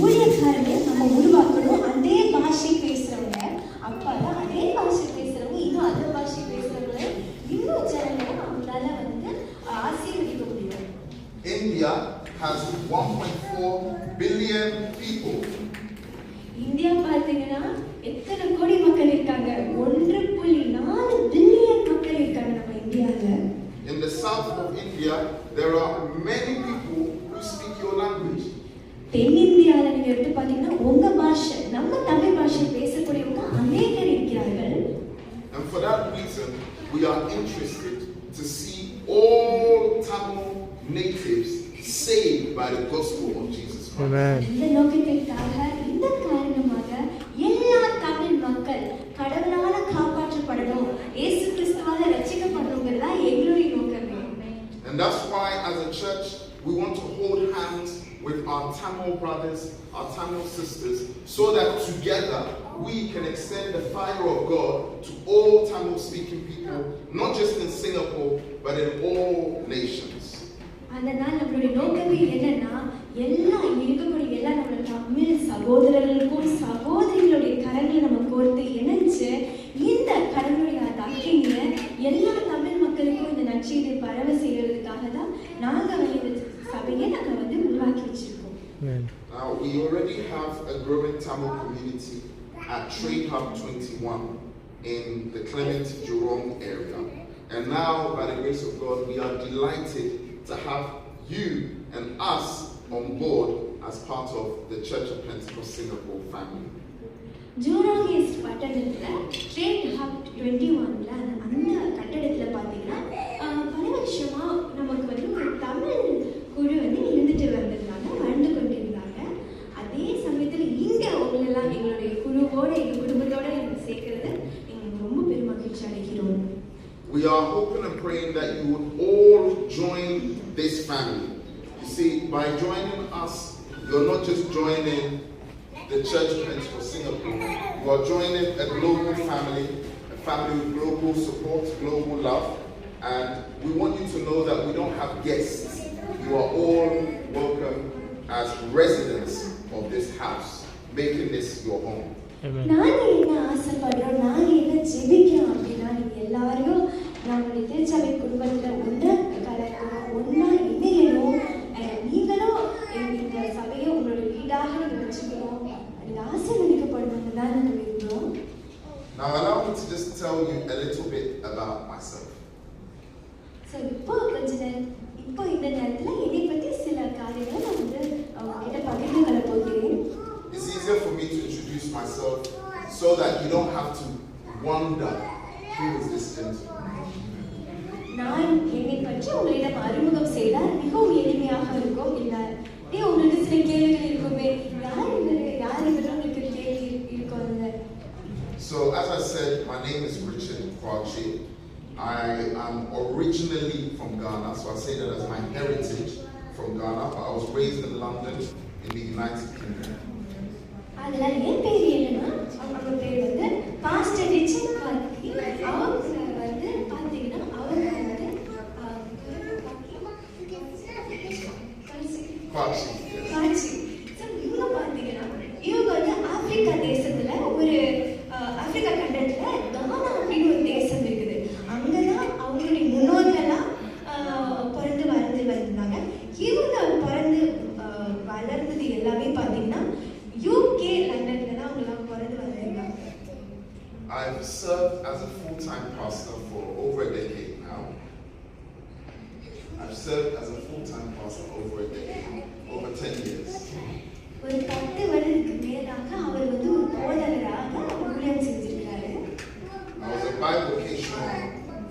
Speaker 3: ஊழியக்காரர்கள் நம்ம உருவாக்கணும். அதே பாஷை பேசுறவங்க, அப்பதான் அதே பாஷை பேசுறவங்க இன்னும் அதே பாஷை பேசுறவங்க இன்னும் ஜனங்களை அவங்களால வந்து ஆசீர்வதிக்க முடியும்.
Speaker 7: India has 1.4 billion people.
Speaker 3: India பார்த்தீங்கன்னா எத்தனை கோடி மக்கள் இருக்காங்க? 1.4 பில்லியன் மக்கள் இருக்காங்க நம்ம இந்தியால.
Speaker 7: In the south of India, there are many people who speak your language.
Speaker 3: தென்னிந்தியாவில் நீங்க எடுத்து பார்த்தீங்கன்னா உங்க பாஷை, நம்ம தமிழ் பாஷை பேசக்கூடியவங்க அநேகர் இருக்கிறார்கள்.
Speaker 7: And for that reason, we are interested to see all Tamil natives saved by the gospel of Jesus Christ.
Speaker 4: Amen.
Speaker 3: இந்த நோக்கத்திற்காக, இந்த காரணமாக எல்லா தமிழ் மக்கள் கடவுளால காப்பாற்றப்படணும், இயேசு கிறிஸ்துவால ரட்சிக்கப்படணுங்கிறதா எங்களுடைய நோக்கமே.
Speaker 7: And that's why, as a church, we want to hold hands with our Tamil brothers, our Tamil sisters, so that together we can extend the fire of God to all Tamil-speaking people, not just in Singapore, but in all nations.
Speaker 3: அதனால் நம்மளுடைய நோக்கமே என்னன்னா எல்லா இருக்கக்கூடிய எல்லா நம்மளோட தமிழ் சகோதரர்களுக்கும் சகோதரிகளுடைய கரங்களை நம்ம கோர்த்து இணைச்சு இந்த கடவுளுடைய அக்கினிய எல்லா தமிழ் மக்களுக்கும் இந்த நற்செய்தியை பரவ செய்யறதுக்காக தான் நாங்க இந்த சபையை நாங்க வந்து உருவாக்கி வச்சிருக்கோம்.
Speaker 7: Now, we already have a growing Tamil community at Trade Hub 21 in the Clement Jurong area. And now, by the grace of God, we are delighted to have you and us on board as part of the Church of Pentecost Singapore family.
Speaker 3: Jurong East பட்டணத்தில் trade hub 21ல அந்த கட்டடத்தில் பார்த்தீங்கன்னா பல வருஷமா நமக்கு வந்து ஒரு தமிழ் குழு வந்து இருந்துட்டு வந்திருந்தாங்க, வாழ்ந்து கொண்டிருந்தாங்க. அதே சமயத்தில் இங்கே அவங்களெல்லாம் எங்களுடைய குழுவோட எங்கள் குடும்பத்தோட எங்களுக்கு சேர்க்கறது எங்களுக்கு ரொம்ப பெருமகிழ்ச்சி அடைகிறோம்.
Speaker 7: We are hoping and praying that you would all join this family. You see, by joining us, you're not just joining the Church of Pentecost Singapore, you are joining a global family, a family with global support, global love, and we want you to know that we don't have guests. You are all welcome as residents of this house, making this your home.
Speaker 4: Amen.
Speaker 3: நாங்கள் என்ன ஆசைப்படுறோம், நாங்கள் என்ன ஜெபிக்கிறோம் அப்படின்னா, நீங்கள் எல்லாரும் நம்மளுடைய திருச்சபை குடும்பத்தில் ஒன்றா கலக்கணும், ஒன்றா இணையணும். நீங்களும் இந்த சபையை உங்களுடைய வீடாக நீங்கள் வச்சுக்கணும், நீங்கள் ஆசீர்வதிக்கப்படுவீங்க தான் நாங்கள் விரும்புகிறோம்.
Speaker 7: Now allow me to just tell you a little bit about myself.
Speaker 3: So இப்போ இந்த நேரத்தில் என்னை பற்றி சில காரியங்களை நான் வந்து அவங்ககிட்ட பகிர்ந்து கொள்ள போகிறேன்.
Speaker 7: It's easier for me to introduce myself so that you don't have to wonder who is this gentleman.
Speaker 3: நான் என்னை பற்றி உங்களிடம் அறிமுகம் செய்தால் மிகவும் எளிமையாக இருக்கும். இல்லை உங்களுக்கு சில கேள்விகள் இருக்குமே, யார் இவர் உங்களுக்கு கேள்வி இருக்கும்.
Speaker 7: So as I said, my name is Richard Kwachi. I am originally from Ghana, so I say that as my heritage from Ghana, but I was raised in London in the United Kingdom.
Speaker 3: அதனால் என் பேர் என்னன்னா, அவங்க பேர் வந்து pastor Richard Gargi. அவங்க வந்து பார்த்தீங்கன்னா அவங்க வந்து
Speaker 7: Kwachi.
Speaker 3: காட்சி. ஸோ இவங்க பார்த்தீங்கன்னா இவங்க வந்து ஆப்பிரிக்கா தேசத்துல ஒரு ஆப்பிரிக்கா கண்டத்துல கானா அப்படின்னு ஒரு தேசம் இருக்குது. அங்கதான் அவங்களுடைய முன்னோர்கள்லாம் பிறந்து வளர்ந்து வந்தாங்க. இவங்க பிறந்து வளர்ந்தது எல்லாமே பார்த்தீங்கன்னா யூகே லண்டன்ல தான் அவங்களாம் பிறந்து வளர்ந்தாங்க.
Speaker 7: I've served as a full-time pastor for over a decade now. I've served as a full-time pastor over a decade, over 10 years.
Speaker 3: ஒரு 10 வருடத்துக்கு மேலாக அவர் வந்து ஒரு போதகராக ஊழியம் செஞ்சிருக்காரு.
Speaker 7: I was a bivocational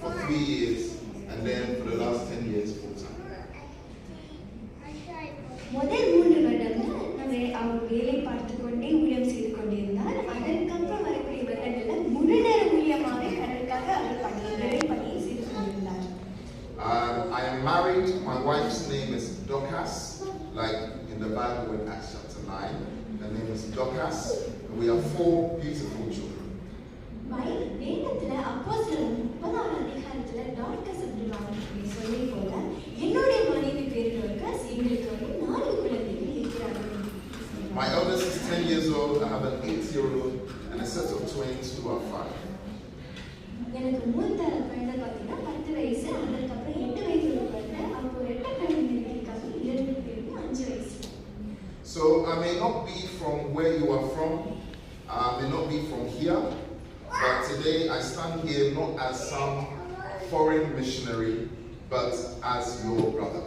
Speaker 7: for 3 years and then for the last 10 years full-time.
Speaker 3: முதல் 3 வருடங்கள் அவர் வேலை பார்த்து கொண்டே ஊழியம் செய்து கொண்டிருந்தார். அதற்கப்புறம் வரக்கூடிய வருடங்களில் முழு நேர ஊழியமாக கடலுக்காக அவர் பணியை செய்து கொண்டிருந்தார்.
Speaker 7: I am married. My wife's name is Dorcas, like in the Bible in Acts chapter 9. Her name is Dorcas, and we have 4 beautiful children.
Speaker 3: வேதத்துல அப்போஸ்தலர் 30ஆம் அதிகாரத்துல டார்கஸ் அப்படின்னு சொல்லி போல என்னுடைய மனைவி பேரு டார்கஸ், எங்களுக்கு வந்து 4 குழந்தைகள் இருக்கிறார்கள்.
Speaker 7: My eldest is 10 years old. I have an 8-year-old and a set of twins who are 5.
Speaker 3: எனக்கு மூத்த குழந்தை பார்த்தீங்கன்னா 10 வயசு, அதுக்கப்புறம் 8 வயசு குழந்தை, அப்போ 2 குழந்தைகள் இருக்காங்க, 2 பேருக்கு 5 வயசு.
Speaker 7: So I may not be from where you are from. I may not be from here. But today I stand here not as some foreign missionary, but as your brother.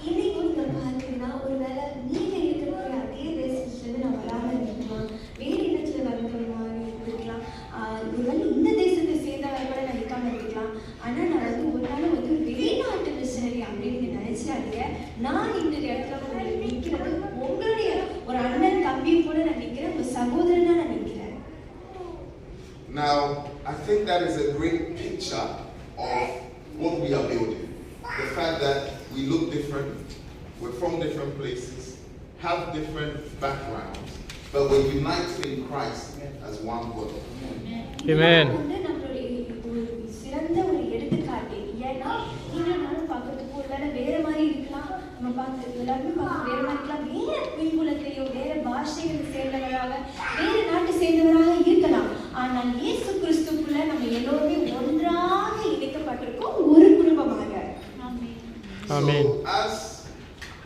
Speaker 3: இன்னைக்கு நீங்க பார்த்தீங்கன்னா ஒருவேளை நீங்க இருக்கக்கூடிய அதே தேசத்துல நான் வராம இருக்கலாம், வேறு இடத்துல வந்தவங்க இருக்கலாம், ஒருவேளை இந்த தேசத்தை சேர்ந்தவங்க கூட நான் இருக்காம இருக்கலாம். ஆனா நான் வந்து ஒரு நாள் வந்து ஒரு வெளிநாட்டு மிஷனரி அப்படின்னு நீங்க நினைச்சாங்க. நான் இந்த இடத்துல உங்களை நிற்கிறது உங்களுடைய ஒரு அண்ணன் தம்பி கூட நான் நிற்கிறேன், ஒரு சகோதரனா நான் நிற்கிறேன்.
Speaker 7: Now, I think that is a great picture of what we are building. The fact that we look different, we're from different places, have different backgrounds, but we're united in Christ as one body.
Speaker 4: Amen.
Speaker 3: சிறந்த ஒரு எடுத்துக்காட்டு. ஏன்னா நீங்க நானும் பார்க்கறதுக்கு ஒருவேளை வேற மாதிரி இருக்கலாம், நம்ம பார்த்து எல்லாருமே பார்க்க வேற மாதிரி இருக்கலாம், வேற பின்புலத்தையோ வேற பாஷைகளை சேர்ந்தவராக வேற நாட்டை சேர்ந்தவராக இருக்கலாம். ஆனால் இயேசு கிறிஸ்துக்குள்ள நம்ம எல்லோருமே ஒன்றாக இணைக்கப்பட்டிருக்கோம், ஒரு குடும்பமாக.
Speaker 4: Amen.
Speaker 7: So, as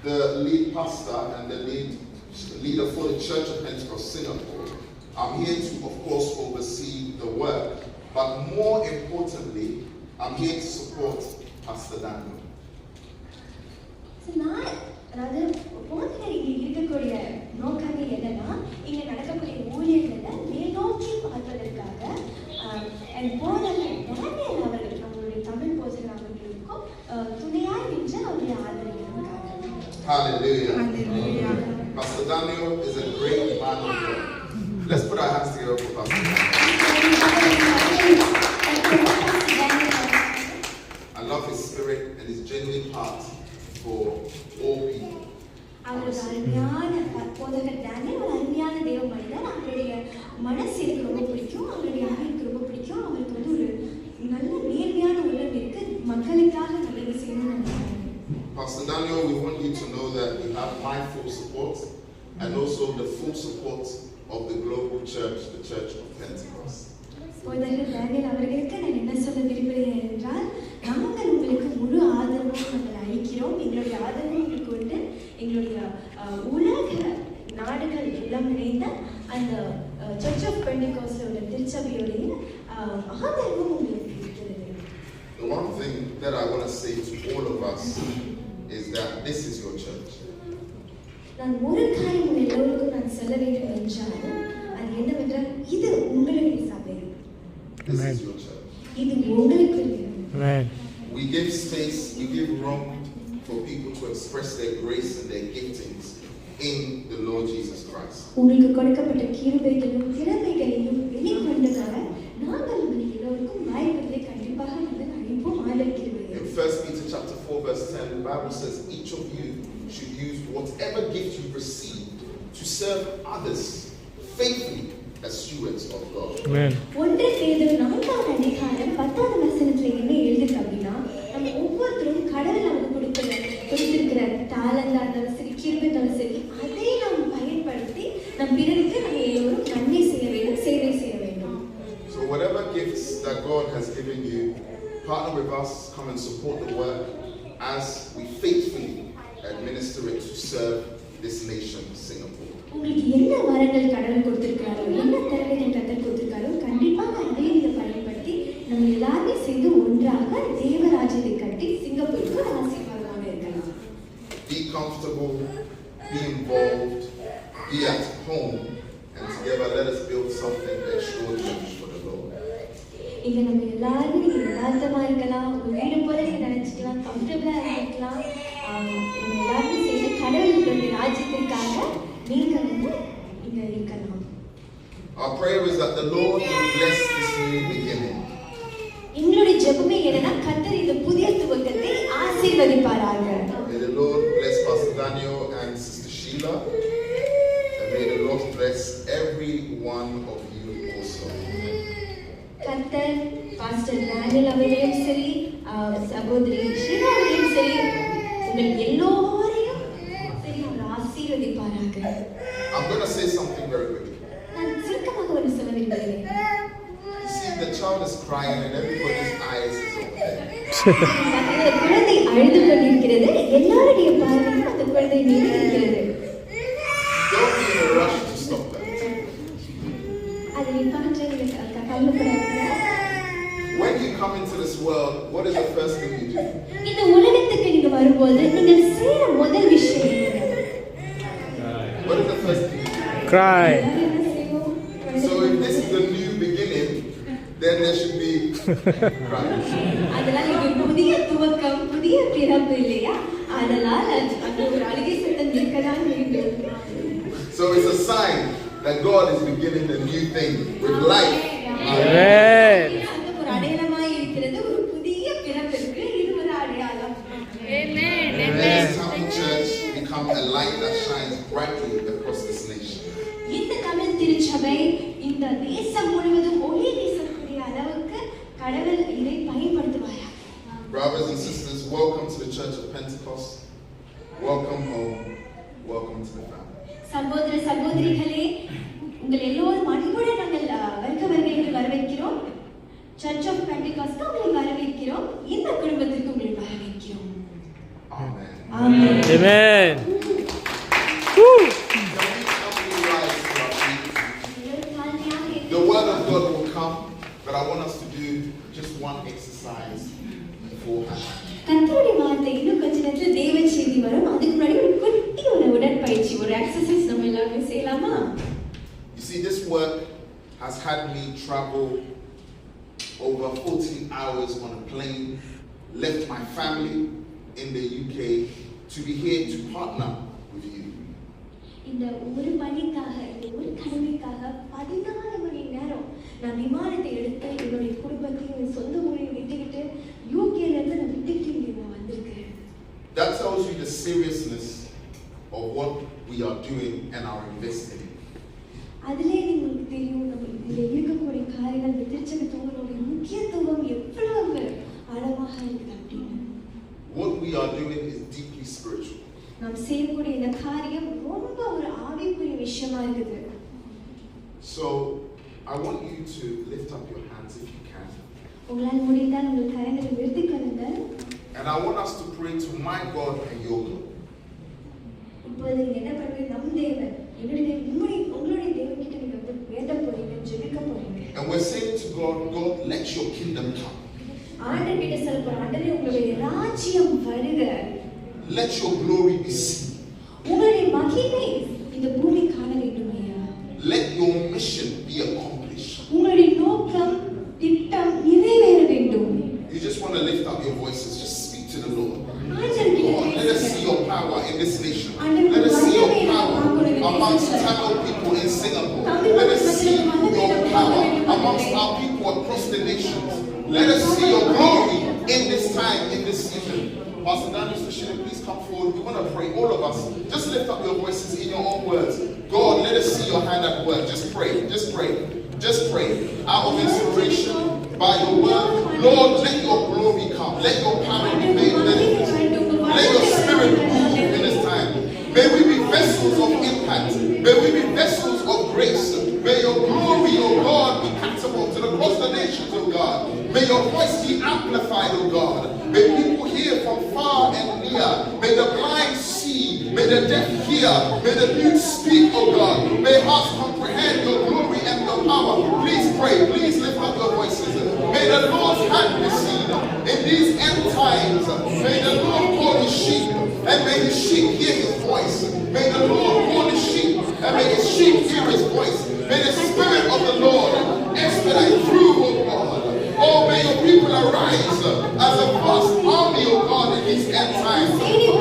Speaker 7: the lead pastor and the leader for the Church of Pentecost Singapore, I'm here to, of course, oversee the work, but more importantly, I'm here to support Pastor Daniel.
Speaker 3: அதாவது போதகர் இங்கே இருக்கக்கூடிய நோக்கமே என்னன்னா, இங்கே நடக்கக்கூடிய ஊழியர்களை மேல்நோக்கி பார்ப்பதற்காக போதகர் டேனியல் அவர்கள் அவங்களுடைய தமிழ் போதகர் அவர்களுக்கும் துணையாய் நின்று அவருடைய ஆதரவிற்காக.
Speaker 7: Hallelujah.
Speaker 2: Hallelujah.
Speaker 7: Pastor Daniel is a great man of God. Let's put our hands together for Pastor Daniel. I love his spirit and his genuine heart for all people.
Speaker 3: அவருக்கு அருமையான போதகர் டேனியல் ஒரு அருமையான தேவ மனிதர். அவருடைய மனசு எனக்கு ரொம்ப பிடிக்கும், அவருடைய ஆவிக்கு ரொம்ப பிடிக்கும். அவருக்கு வந்து ஒரு நல்ல நேர்மையான உள்ளம் இருக்கு, மக்களுக்காக நல்லது செய்யணும்னு நினைக்கிறாங்க.
Speaker 7: Pastor Daniel, we want you to know that you have my full support and also the full support of the global church, the Church of Pentecost.
Speaker 3: போதகர் டேனியல் அவர்களுக்கு நான் என்ன சொல்ல விரும்புகிறேன் என்றால், நாங்கள் உங்களுக்கு முழு ஆதரவும் நாங்கள் அளிக்கிறோம். எங்களுடைய ஆதரவு உங்களுக்கு உண்டு. எங்களுடைய உலக நாடுகள் எல்லாம் இணைந்த அந்த சர்ச் ஆஃப் பெண்டிகாஸ்டோட திருச்சபையுடைய ஆதரவும் உங்களுக்கு இருக்கிறது.
Speaker 7: The one thing that I want to say to all of us is that this is your church.
Speaker 3: நான் ஒரு காரியம் உங்கள் எல்லோருக்கும் நான் சொல்ல வேண்டும் என்றால், அது என்னவென்றால், இது உங்களுடைய சபை,
Speaker 7: This is your church.
Speaker 3: இது உங்களுக்குரியது.
Speaker 4: Amen.
Speaker 7: We give space, we give room for people to express their grace and their giftings in the Lord Jesus Christ.
Speaker 3: உங்களுக்கு கொடுக்கப்பட்ட கிருபைகளையும் திறமைகளையும் வெளிக்கொண்டு வர நாங்கள் உங்கள் எல்லோருக்கும் வாய்ப்புகளை கண்டிப்பாக நாங்கள் அளிப்போம், ஆதரிக்கிறோம்.
Speaker 7: In 1 Peter chapter 4 verse 10, the Bible says each of you should use whatever gift you received to serve others faithfully as stewards of God.
Speaker 4: Amen.
Speaker 3: 1 பேதுரு 4ஆம் அதிகாரம் 10ஆம் வசனத்துல என்ன எழுதிருக்கு அப்படின்னா, நம்ம ஒவ்வொருத்தரும் கடவுள் நமக்கு கொடுத்திருக்கிற டாலண்டா இருந்தாலும் சரி, கிருபை இருந்தாலும் சரி, அதை நாம் பயன்படுத்தி நம் பிறருக்கு நம்ம எல்லோரும் நன்மை செய்ய வேண்டும், சேவை செய்ய வேண்டும்.
Speaker 7: So whatever gifts that God has given you, partner with us, come and support the work as we faithfully administer it to serve this nation, Singapore.
Speaker 3: உங்களுக்கு என்ன வரங்கள் கடவுள் கொடுத்திருக்காரோ, என்ன திறமைகள் கத்தர் கொடுத்திருக்காரோ, கண்டிப்பாக அதை நீங்க பயன்படுத்தி நம்ம எல்லாருமே சேர்ந்து ஒன்றாக தேவராஜ்யத்தை கட்டி சிங்கப்பூருக்கு ஒரு ஆசீர்வாதமாக இருக்கலாம்.
Speaker 7: Be comfortable, be involved, be at home, and together let us build something extraordinary for the Lord.
Speaker 3: இங்க நம்ம எல்லாருமே நீங்க யதார்த்தமா இருக்கலாம், உங்க வீடு போல நீங்க நினைச்சுக்கலாம், கம்ஃபர்டபுளா இருக்கலாம். நம்ம எல்லாருமே சேர்ந்து கடவுளுடைய ராஜ்யத்திற்காக நீங்க வந்து இங்க இருக்கலாம்.
Speaker 7: Our prayer is that the Lord will bless this new beginning.
Speaker 3: எங்களுடைய ஜெபமே என்னன்னா, கர்த்தர் இந்த புதிய துவக்கத்தை ஆசீர்வதிப்பாராக.
Speaker 7: May the Lord bless Pastor Daniel and Sister Sheila, and may the Lord bless every one of you also.
Speaker 3: கர்த்தர் பாஸ்டர் டேனியல் அவர்களையும் சரி, சகோதரி ஷீலா அவர்களையும் சரி, உங்கள் எல்லோரையும் சரி அவர் ஆசீர்வதிப்பாராக.
Speaker 7: I'm going to say something very quickly.
Speaker 3: நான் சுருக்கமாக ஒன்று சொல்ல விரும்புகிறேன்.
Speaker 7: You see, the child is crying and everybody's eyes is open.
Speaker 3: அந்த குழந்தை அழுது கொண்டிருக்கிறது, எல்லாருடைய பார்வையும் அந்த குழந்தை மீது இருக்கிறது.
Speaker 7: Don't be in a rush to stop that.
Speaker 3: அதை பார்த்து நீங்க கவலைப்படாதீங்க.
Speaker 7: When you come into this world, what is the first thing you do?
Speaker 3: இந்த உலகத்துக்கு நீங்க வரும்போது நீங்கள் செய்யற முதல் விஷயம் என்ன?
Speaker 7: What is the first thing you do?
Speaker 4: Cry.
Speaker 3: எல்லாரும் என்ன செய்வோம்?
Speaker 7: So if this is the new beginning, then there should be crying.
Speaker 3: அதெல்லாம் இது புதிய துவக்கம், புதிய பிறப்பு இல்லையா? அதனால் அந்த ஒரு அழுகை சத்தம் இருக்கதான் வேண்டும்.
Speaker 7: So it's a sign that God is beginning a new thing with life.
Speaker 4: Amen.
Speaker 3: அந்த ஒரு அடையாளமாய் இருக்கிறது, ஒரு புதிய பிறப்பிற்கு இது ஒரு அடையாளம்.
Speaker 7: Let this Tamil church become a light that shines brightly across this nation.
Speaker 3: இந்த தமிழ் திருச்சபை இந்த தேசம் முழுவதும் ஒளி வீசக்கூடிய அளவுக்கு கடவுள் இதை பயன்படுத்துவாரா?
Speaker 7: Brothers and sisters, welcome to the Church of Pentecost. Welcome home. Welcome to the family.
Speaker 3: சகோதர சகோதரிகளே, உங்கள் எல்லோரும் அன்புடன் நாங்கள் வருகிறவர்களுக்கு வரவேற்கிறோம். சர்ச் ஆஃப் பெண்டிகாஸ்ட் உங்களை வரவேற்கிறோம். இந்த குடும்பத்திற்கு உங்களை வரவேற்கிறோம்.
Speaker 7: Amen.
Speaker 3: Amen.
Speaker 4: Amen.
Speaker 7: Can we rise to our feet? The word of God will come, but I want us to do just one exercise beforehand.
Speaker 3: கர்த்தருடைய வார்த்தை இன்னும் கொஞ்ச நேரத்தில் தேவ செய்தி வரும். அதுக்கு முன்னாடி ஒரு
Speaker 7: work has had me travel over 14 hours on a plane, left my family in the UK to be here to partner with you.
Speaker 3: இந்த ஒரு பணிக்காக, இந்த ஒரு கடமைக்காக 14 மணி நேரம் நான் விமானத்தை எடுத்து என்னுடைய குடும்பத்தையும் என் சொந்த ஊரையும் விட்டுக்கிட்டு யூகேல இருந்து நான் விட்டுக்கிட்டு இங்க நான் வந்திருக்கேன்.
Speaker 7: That tells you the seriousness of what we are doing and are investing in.
Speaker 3: அதிலே உங்களுக்கு தெரியும் நம்ம இதில் இருக்கக்கூடிய காரியங்கள் இந்த திருச்சபைத்தோங்களுடைய முக்கியத்துவம் எவ்வளவு ஆழமாக இருக்குது அப்படின்னு.
Speaker 7: What we are doing is deeply spiritual.
Speaker 3: நாம் செய்யக்கூடிய இந்த காரியம் ரொம்ப ஒரு ஆவிக்குரிய விஷயமா இருக்குது.
Speaker 7: So I want you to lift up your hands if you can.
Speaker 3: உங்களால் முடிந்தால் உங்கள் கரங்களை உயர்த்திக் கொள்ளுங்கள்.
Speaker 7: And I want us to pray to my God and your God.
Speaker 3: இப்போது நீங்க என்ன பண்ணுவீங்க? நம் தேவன் எங்களுடைய உங்களுடைய தேவன்கிட்ட நீங்க வந்து வேண்ட போறீங்க, ஜெபிக்க போறீங்க.
Speaker 7: And we're saying to God, God, let your kingdom come.
Speaker 3: ஆண்டவர்கிட்ட சொல்ல போற, ஆண்டவரே உங்களுடைய ராஜ்யம் வருக.
Speaker 7: Let your glory be seen.
Speaker 3: உங்களுடைய மகிமை இந்த பூமி காண வேண்டும் ஐயா.
Speaker 7: Let your mission be accomplished.
Speaker 3: உங்களுடைய நோக்கம் திட்டம் நிறைவேற வேண்டும்.
Speaker 7: You just want to lift up your voices, just speak to the Lord.
Speaker 3: ஆண்டவர்கிட்ட
Speaker 7: God, let us see
Speaker 3: பேசுங்க.
Speaker 7: your power in this nation.
Speaker 3: ஆண்டவரே,
Speaker 7: Let us see your
Speaker 3: வல்லமையை
Speaker 7: power
Speaker 3: பார்க்கணும்
Speaker 7: amongst
Speaker 3: இந்த
Speaker 7: Tamil people in Singapore.
Speaker 3: Tamil
Speaker 7: Let us see
Speaker 3: மக்களுக்கு
Speaker 7: your
Speaker 3: வல்லமையை
Speaker 7: power
Speaker 3: பார்க்கணும்.
Speaker 7: amongst our people across the nations. Let us see your glory in this time, in this season. Pastor Daniel, Mr. please come forward. We want to pray, all of us. Just lift up your voices in your own words. God, let us see your hand at work. Just pray, just pray, just pray. Out of inspiration, by your word, Lord, let your glory come. Let your power be made manifest. Let your spirit move in this time. May we be vessels of impact. May we be vessels of grace. May your glory, oh God, be catapulted across the nations, oh God. May your voice be amplified, oh God. May people hear from far and near. May the blind see. May the deaf hear. May the mute speak, oh God. May hearts comprehend your glory and your power. Please pray. Please lift up your voices. May the Lord's hand be seen in these end times. May the Lord call his sheep, and may his sheep hear his voice. May the Lord call his sheep, and may his sheep hear his voice. May the Spirit of the Lord expedite through, oh God. Oh, may your people arise as a vast army, oh God, in these end times.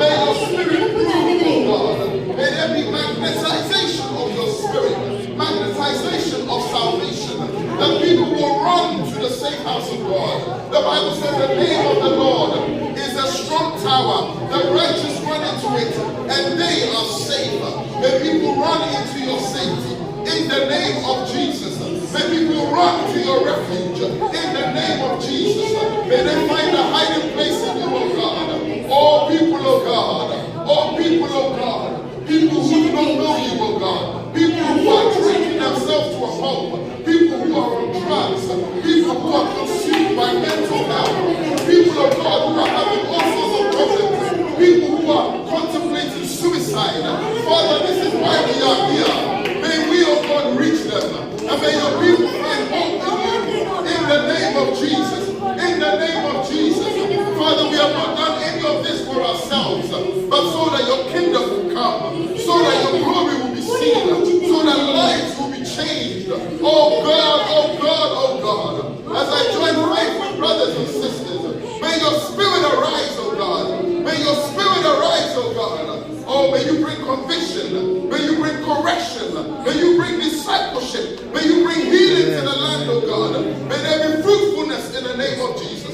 Speaker 7: May your Spirit move, oh God. May there be magnetization of your Spirit, magnetization of salvation. The people will run to the safe house of God. The Bible says the name of the Lord is a strong tower. The righteous run into it, and they are safe. May people run into your safety in the name of Jesus. May people run to your refuge in the name of Jesus. May they find a hiding place in you, oh God. All people, oh God. All people, oh God. People who do not know you, oh God. People who are drinking themselves to a pulp. People who are on drugs. People who are consumed by mental health. People, oh God, who are having all sorts of problems. People who are contemplating suicide. Father, this is why we are here. May we, oh God, reach them. And may your people find hope in you. In the name of Jesus. In the name of Jesus. Father, we have not done any of this for ourselves, but so that your kingdom will come, so that your glory will be seen, so that lives will be changed. Oh God, oh God, oh God. As I join faith with brothers and sisters, may your spirit arise, oh God. May your spirit arise, oh God. Oh, may you bring conviction. May you bring correction. May you bring discipleship. May you bring healing to the land, oh God. May there be fruitfulness in the name of Jesus.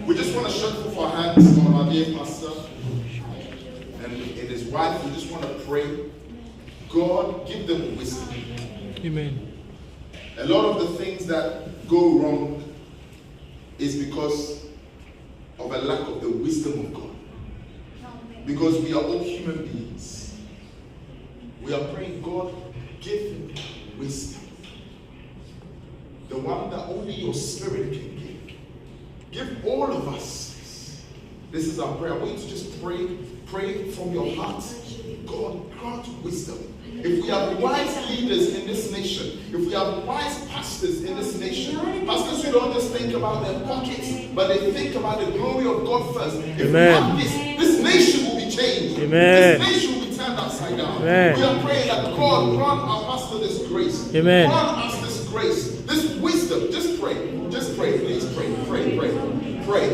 Speaker 7: We just want to shut off our hands on our dear pastor and his wife. We just want to pray. God, give them wisdom.
Speaker 4: Amen.
Speaker 7: A lot of the things that go wrong is because of a lack of the wisdom of God. Because we are all human beings. We are praying, God, give wisdom. The one that only your spirit can give. Give all of us. This is our prayer. I want you to just pray from your heart. God, grant wisdom. if we have wise leaders in this nation, if we have wise pastors in this nation, pastors who don't just think about their pockets, but they think about the glory of God first. If we have this nation will be changed.
Speaker 4: Amen.
Speaker 7: This nation will be turned upside down.
Speaker 4: Amen.
Speaker 7: We are praying that God grant our pastor this grace.
Speaker 4: Amen.
Speaker 7: Grant us this grace, this wisdom. Just pray. Just pray, please. Pray. Pray. Please pray.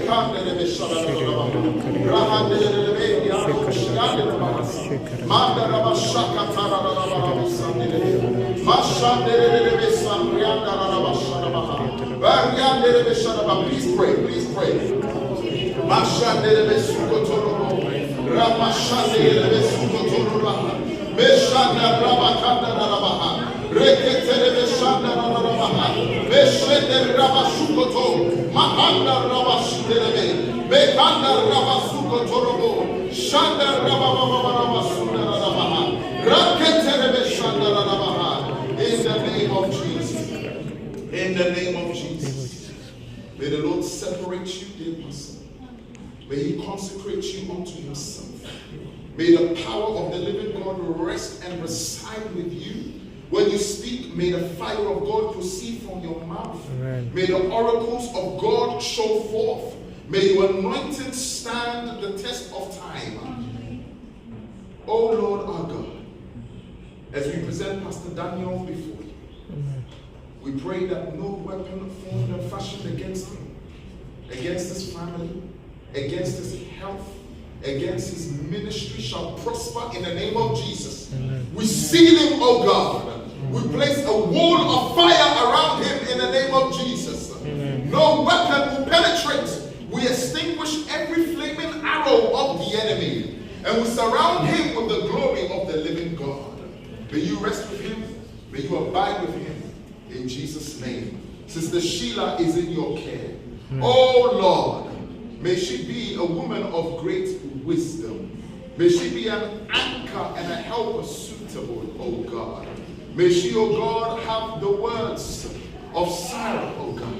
Speaker 7: In the name of Jesus. May the Lord separate you, dear pastor. May He consecrate you unto Himself. May the power of the living God rest and reside with you. When you speak, may the fire of God proceed from your mouth.
Speaker 4: Amen.
Speaker 7: May the oracles of God show forth. May your anointing stand the test of time. Oh Lord our God, as we present Pastor Daniel before you, we pray that no weapon formed and fashioned against him, against his family, against his health, against his ministry shall prosper in the name of Jesus. Amen. We seal him, oh God. We place a wall of fire around him in the name of Jesus. Amen. No weapon will penetrate. We extinguish every flaming arrow of the enemy. And we surround him with the glory of the living God. May you rest with him. May you abide with him. In Jesus' name. Sister Sheila is in your care. Oh Lord, may she be a woman of great wisdom. May she be an anchor and a helper suitable, oh God. May she, oh God, have the words of Sarah, oh God.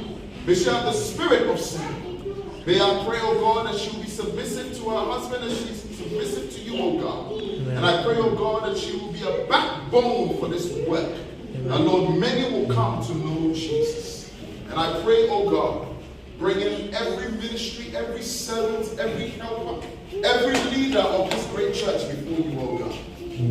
Speaker 7: May she have the spirit of Sarah. May I pray, oh God, that she will be submissive to her husband as she is submissive to you, oh God. Amen. And I pray, oh God, that she will be a backbone for this work. Amen. And Lord, many will come to know Jesus. And I pray, oh God, bring in every ministry, every servant, every helper, every leader of this great church before you, oh God.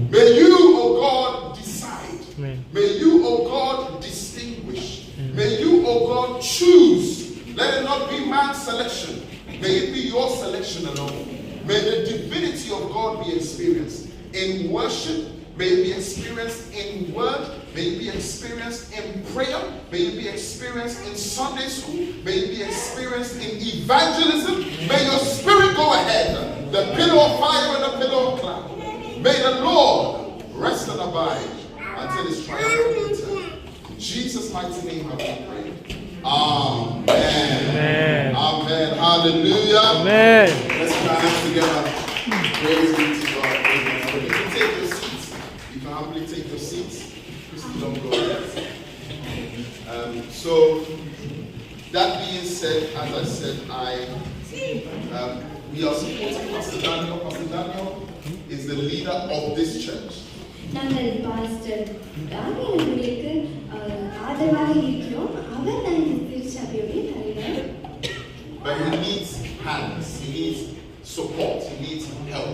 Speaker 7: May you, oh God, decide. Amen. May you, oh God, distinguish. Amen. May you, oh God, choose. Let it not be man's selection. May it be your selection alone. May the divinity of God be experienced in worship. May it be experienced in word. May it be experienced in prayer. May it be experienced in Sunday school. May it be experienced in evangelism. May your spirit go ahead. The pillar of fire and the pillar of cloud. May the Lord rest and abide until his triumphant return. In Jesus' mighty name I pray. Amen. Amen. Amen. Hallelujah. Amen. Let's put our hands together. Praise be to God. Amen. You can take your seats. You can humbly take your seats. Please don't go ahead. So, that being said, as I said, we are supporting Pastor Daniel. Pastor Daniel is the leader of this church.
Speaker 3: நாங்கள் pastor Daniel அவர்களுக்கு ஆதரவாக இருக்கிறோம். அவர் தான் இந்த திருச்சபையுடைய தலைவர்.
Speaker 7: But he needs hands, he needs support, he needs help.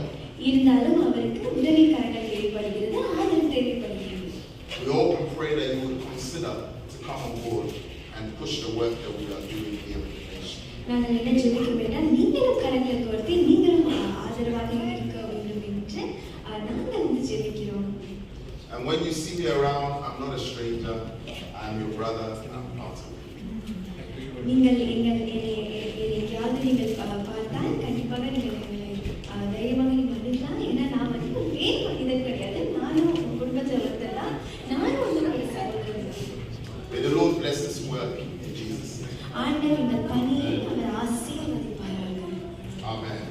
Speaker 3: இருந்தாலும் அவருக்கு உதவிக்காரர்கள் தேவைப்படுகிறது, ஆதரவு தேவைப்படுகிறது.
Speaker 7: We hope and pray that you will consider to come on board and push the work that we are doing here in the nation.
Speaker 3: நாங்கள் என்ன ஜெபிக்கிறோம் என்றால் நீங்களும் கரங்களை கோர்த்து நீங்களும் ஆதரவாக இருக்க வேண்டும் என்று நாங்கள் வந்து ஜெபிக்கிறோம்.
Speaker 7: And when you see me around, I'm not a stranger. I'm your brother. I'm part of you.
Speaker 3: நீங்கள் எங்கேயாவது நீங்கள் பார்த்தால் கண்டிப்பாக நீங்கள் தைரியமாக நீங்கள் வந்துடலாம். ஏன்னா நான் வந்து வேறு மனிதன் கிடையாது. நானும் உங்கள் குடும்பத்தில் ஒருத்தர் தான். நானும் உங்களுடைய சகோதரன்.
Speaker 7: May the Lord bless this work in Jesus' name.
Speaker 3: ஆண்டவர் இந்த பணியை அவர் ஆசீர்வதிப்பாராக.
Speaker 7: Amen.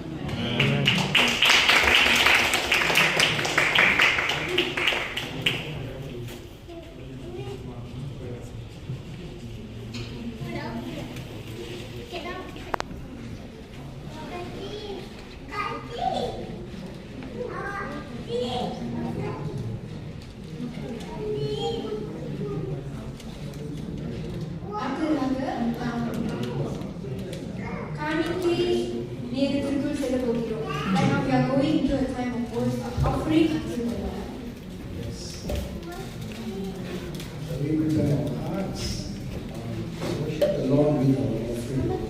Speaker 3: எப்படி கற்றுக்கொள்வார்?
Speaker 5: Yes. Shall we prepare our hearts? Worship the Lord with our offering.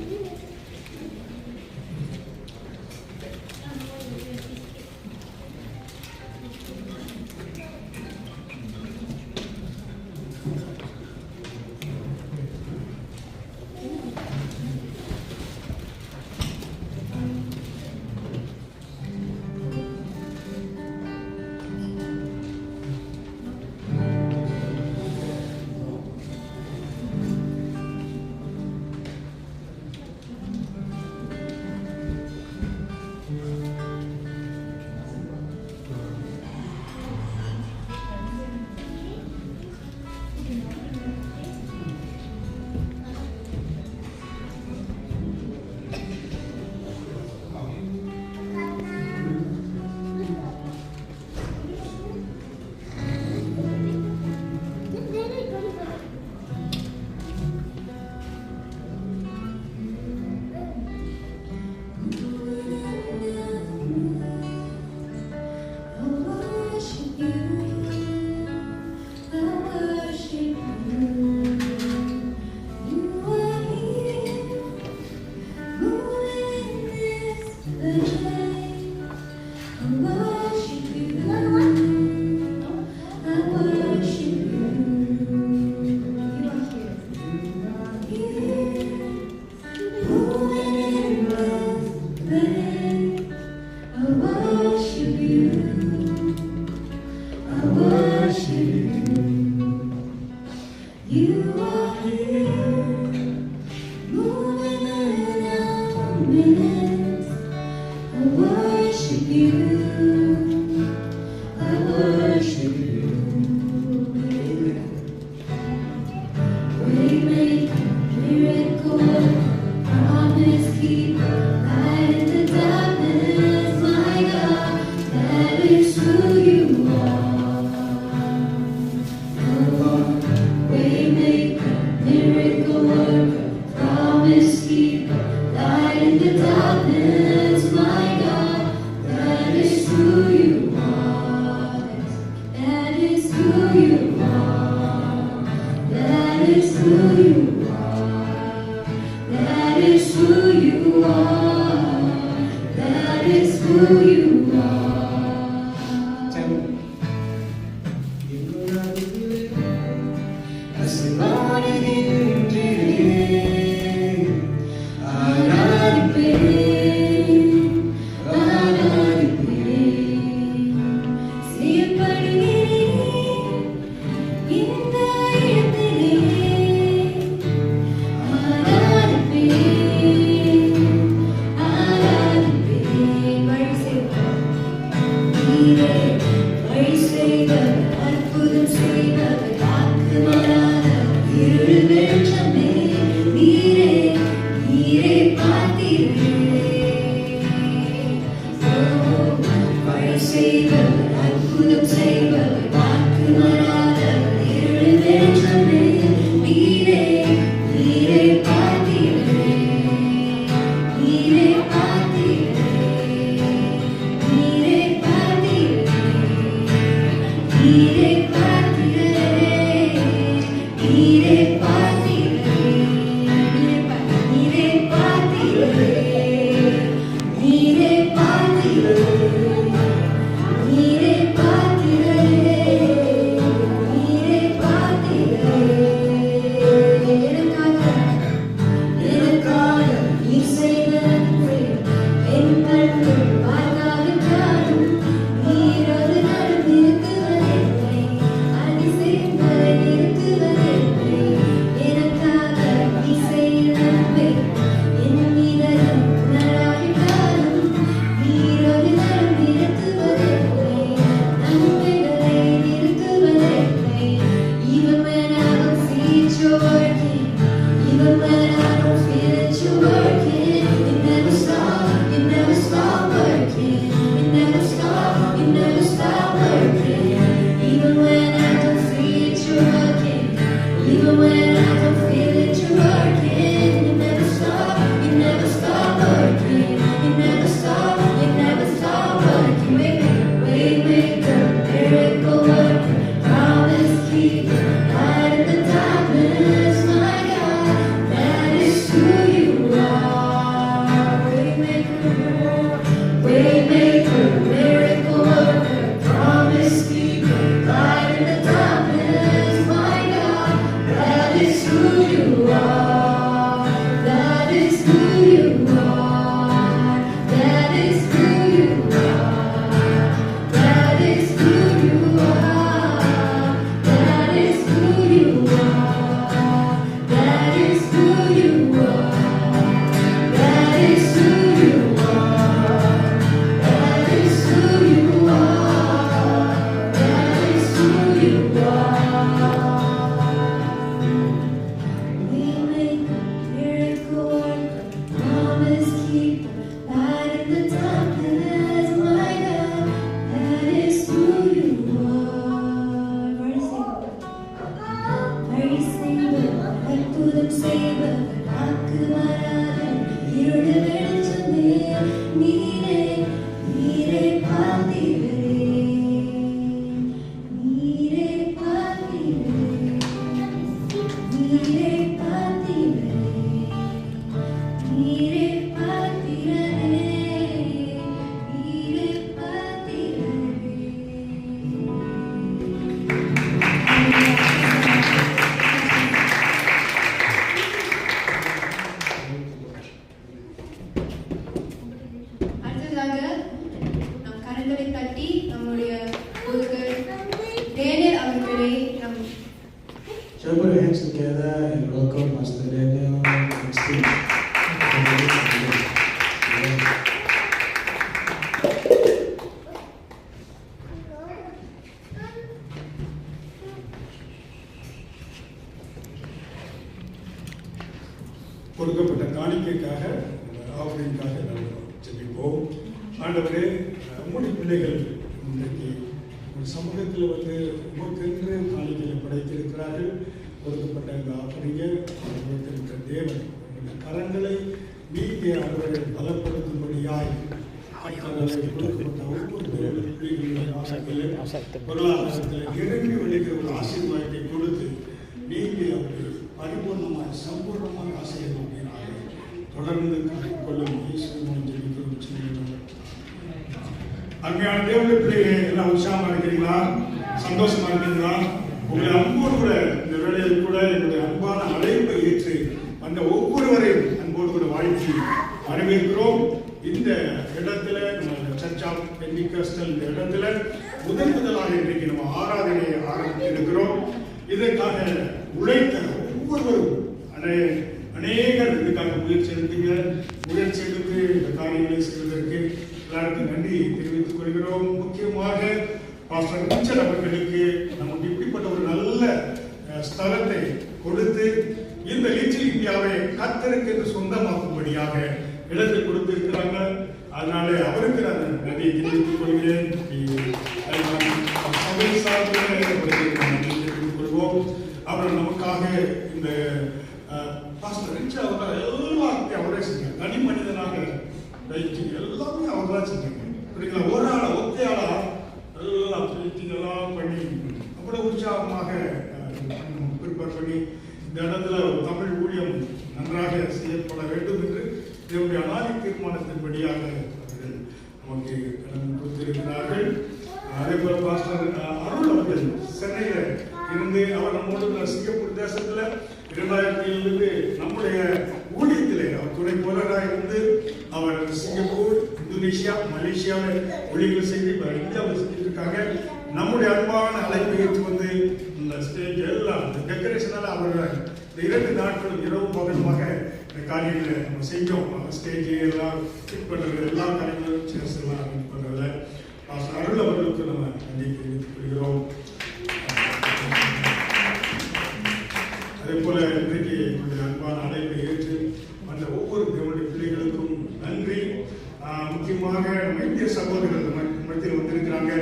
Speaker 3: Waymaker, அற்புதம் செய்வர் வாக்கு மாறாத இருள் வெளிச்சமே நீரே நீரே பார்த்திரே நீரே பார்த்திரே நீரே பார்த்திரே நீரே பார்த்திரே நீரே பார்த்திரே.
Speaker 6: அடுத்ததாக நம் கரங்களை தட்டி நம்முடைய போதகர் டேனியல் அவர்களை நம்
Speaker 5: Shall we put our hands together and welcome Pastor Daniel on stage?
Speaker 8: கொடுக்கப்பட்ட காணிக்கைக்காக ஆஃபரிங்காக நாம் ஜெபிப்போம். ஆண்டவரே, உம்முடைய பிள்ளைகள் இன்றைக்கு ஒரு சமூகத்தில் உமக்கென்று காணிக்கையை படைத்திருக்கிறார்கள். கொடுக்கப்பட்ட இந்த ஆஃபரிங்கை கொடுத்திருக்கிற தேவன் உங்களுடைய கரங்களை நீக்கி அவர்களை பலப்படுத்தும்படியாய் கொடுக்கப்பட்ட ஒவ்வொரு பிள்ளைகளுடைய ஆசைகளையும் பொருளாதாரத்தில் இறங்கி விளைகிற ஒரு ஆசீர்வாதத்தை கொடுத்து நீங்கி அவர்கள் பரிபூர்ணமாக சம்பூர்ணமாக ஆசையினாலே தொடர்ந்து காத்துக்கொள்ளும் ஈஸ்வரன் ஜெபிக்கிறோம் சொல்லுங்கள். அருமையான தேவனுடைய பிள்ளைகளை எல்லாம் உற்சாகமா இருக்கிறீங்களா? சந்தோஷமா இருக்கிறீங்களா? உங்களை அன்போடு கூட இந்த வேளையில் கூட என்னுடைய அன்பான அழைப்பை ஏற்று அந்த ஒவ்வொருவரையும் அன்போடு கூட வாழ்த்தி வரவேற்கிறோம். இந்த இடத்துல சர்ச் ஆஃப் பெண்டிகாஸ்டல் இந்த இடத்துல முதலாக இன்றைக்கு நம்ம ஆராதனையை ஆரம்பித்திருக்கிறோம். இதற்காக உழைத்த ஒவ்வொருவரும் அநேகர் இதுக்காக முயற்சி எடுத்து இந்த காரியங்களை செய்வதற்கு எல்லாருக்கும் நன்றி தெரிவித்துக் கொள்கிறோம். முக்கியமாக பாஸ்டர் ரிச்சர்ட் அவர்களுக்கு நமக்கு இப்படிப்பட்ட ஒரு நல்ல ஸ்தலத்தை கொடுத்து இந்த லிட்டில் இந்தியாவை கர்த்தருக்கு என்று சொந்தமாக்கும்படியாக இடத்தை கொடுத்திருக்கிறாங்க. அதனால அவருக்கு நான் நன்றியை தெரிவித்துக் கொள்கிறேன். அப்புறம் நமக்காக இந்த பாஸ்டர் ரிச்சர்ட் அவர் எல்லாத்தையும் அவரே செஞ்சாங்க. தனி மனிதனாக எல்லாமே அவர் தான் செஞ்சாங்க. ஒரு ஆளா ஒத்தையாளா எல்லாம் எல்லாம் பண்ணி அவ்வளவு உற்சாகமாக ப்ரிப்பேர் பண்ணி இந்த இடத்துல ஒரு தமிழ் ஊழியம் நன்றாக செய்யப்பட வேண்டும் என்று தேவனுடைய அனாதி தீர்மானத்தின்படியாக அவர்கள் நமக்கு கொடுத்திருக்கிறார்கள். அதே போல பாஸ்டர் அருள் அவர்கள் சென்னையில இருந்து அவர் நம்மோடு சிங்கப்பூர் தேசத்துல 2007 நம்முடைய ஊழியத்திலே அவர் துணை போலராக இருந்து அவர் சிங்கப்பூர், இந்தோனேஷியா, மலேசியாவில் ஊழியர்கள் செய்து இந்தியாவில் செஞ்சுட்டு இருக்காங்க. நம்முடைய அன்பான அழைப்பை ஏற்று வந்து இந்த ஸ்டேஜ் எல்லாம் டெக்கரேஷனால அவர் 2 நாட்களும் இரவு பகலுமாக இந்த காரியங்களை நம்ம செஞ்சோம். ஸ்டேஜ் எல்லாம் ஃபிட் பண்றது, எல்லா காரியங்களும் சேர்ஸ் எல்லாம் ஃபிட் பண்றதுல அருள் அவர்களுக்கு நம்ம நன்றி தெரிவித்துக் கொள்கிறோம். அதே போல இன்றைக்கு என்னுடைய அன்பான அழைப்பை ஏற்று அந்த ஒவ்வொரு தேவனுடைய பிள்ளைகளுக்கும் நன்றி. முக்கியமாக நம்ம இந்திய சகோதரர்கள் மத்தியில் வந்திருக்கிறாங்க.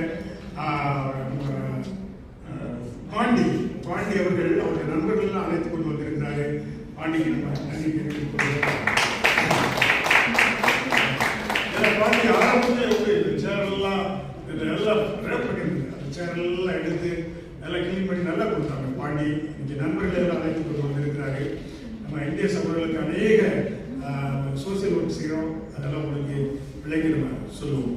Speaker 8: பாண்டி அவர்கள் அவருடைய நண்பர்கள் எல்லாம் அழைத்துக் கொண்டு வந்திருக்கிறாரு. பாண்டிக்கு நம்ம நன்றி தெரிவித்துக் கொள்கிறோம். பாண்டி ஆரம்பத்தில் சேரெல்லாம் எல்லாம் ரேப் பண்ணியிருந்தாங்க. அந்த சேரெல்லாம் எடுத்து நல்லா கிளீன் பண்ணி நல்லா கொடுத்தாங்க. பாண்டி இன்னைக்கு நண்பர்கள் எல்லாம் அழைத்துக் கொண்டு வந்திருக்கிறாரு. நம்ம இந்திய சகோதரர்களுக்கு அநேக சோசியல் ஒர்க் செய்கிறோம். அதெல்லாம் உங்களுக்கு பிள்ளைங்க நம்ம சொல்லுவோம்.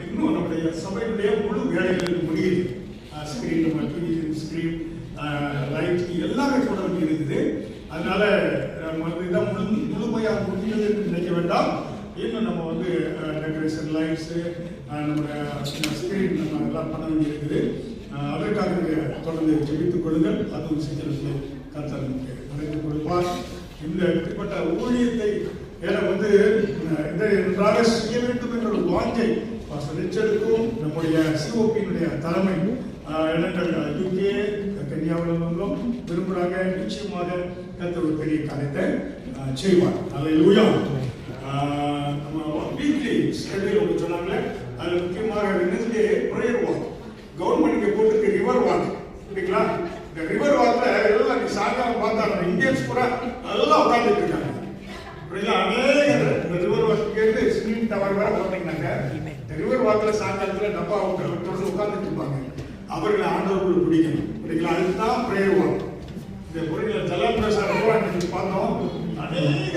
Speaker 8: இன்னும் நம்முடைய சபையினுடைய முழு வேலைகளுக்கு முடியுது. ஸ்கிரீன் நம்ம ஸ்கிரீன் லைட் எல்லாமே கூட இருக்குது. அதனால இதான் முழுமையாக முடிஞ்சது நினைக்க வேண்டாம். இன்னும் நம்ம வந்து டெக்கரேஷன் லைட்ஸு நம்முடைய ஸ்கிரீன் நம்ம எல்லாம் பண்ண வேண்டியிருக்குது. அதற்காக தொடர்ந்து ஜெபித்துக் கொள்ளுங்கள். அதுவும் சீக்கிரத்தில் கர்த்தர் நமக்கு கொடுப்பார். இந்த இப்படிப்பட்ட ஊழியத்தை வந்து நன்றாக செய்ய வேண்டும் என்ற ஒரு வாஞ்சை பாஸ்டர் ரிச்சர்டுக்கும் நம்முடைய சிஓபியினுடைய தலைமை இடங்கள் யூகே கன்னியாவில் வந்தும் விரும்புகிறாங்க. நிச்சயமாக கர்த்தர் ஒரு பெரிய காரியத்தை செய்வார். அல்லேலூயா. நம்ம வீக்லி ஸ்டடியில் ஒன்று சொன்னாங்களே, அது முக்கியமாக வெட்னஸ்டே ப்ரேயர் வாக். கவர்மெண்ட் இங்கே போட்டிருக்கு ரிவர் வாக். இல்லைங்களா? இந்த ரிவர் வாக்கில் எல்லாம் சாயங்காலம் பார்த்தா இந்தியன்ஸ் கூட நல்லா உட்காந்துட்டு இருக்காங்க. அநேக இந்த ரிவர் வாக்கிட்டு ஸ்விமிங் டவர் வர போனீங்கன்னாக்க இந்த ரிவர் வாக்கில் சாயங்காலத்தில் டப்பா தொடர்ந்து உட்காந்துட்டு இருப்பாங்க. அவர்களை ஆண்டவர்கள் பிடிக்கணும். புரியுங்களா? அதுதான் பிரேயர் வாக். இந்த புரியுங்களா? ஜலப்பிரசாரம் பார்த்தோம். அநேக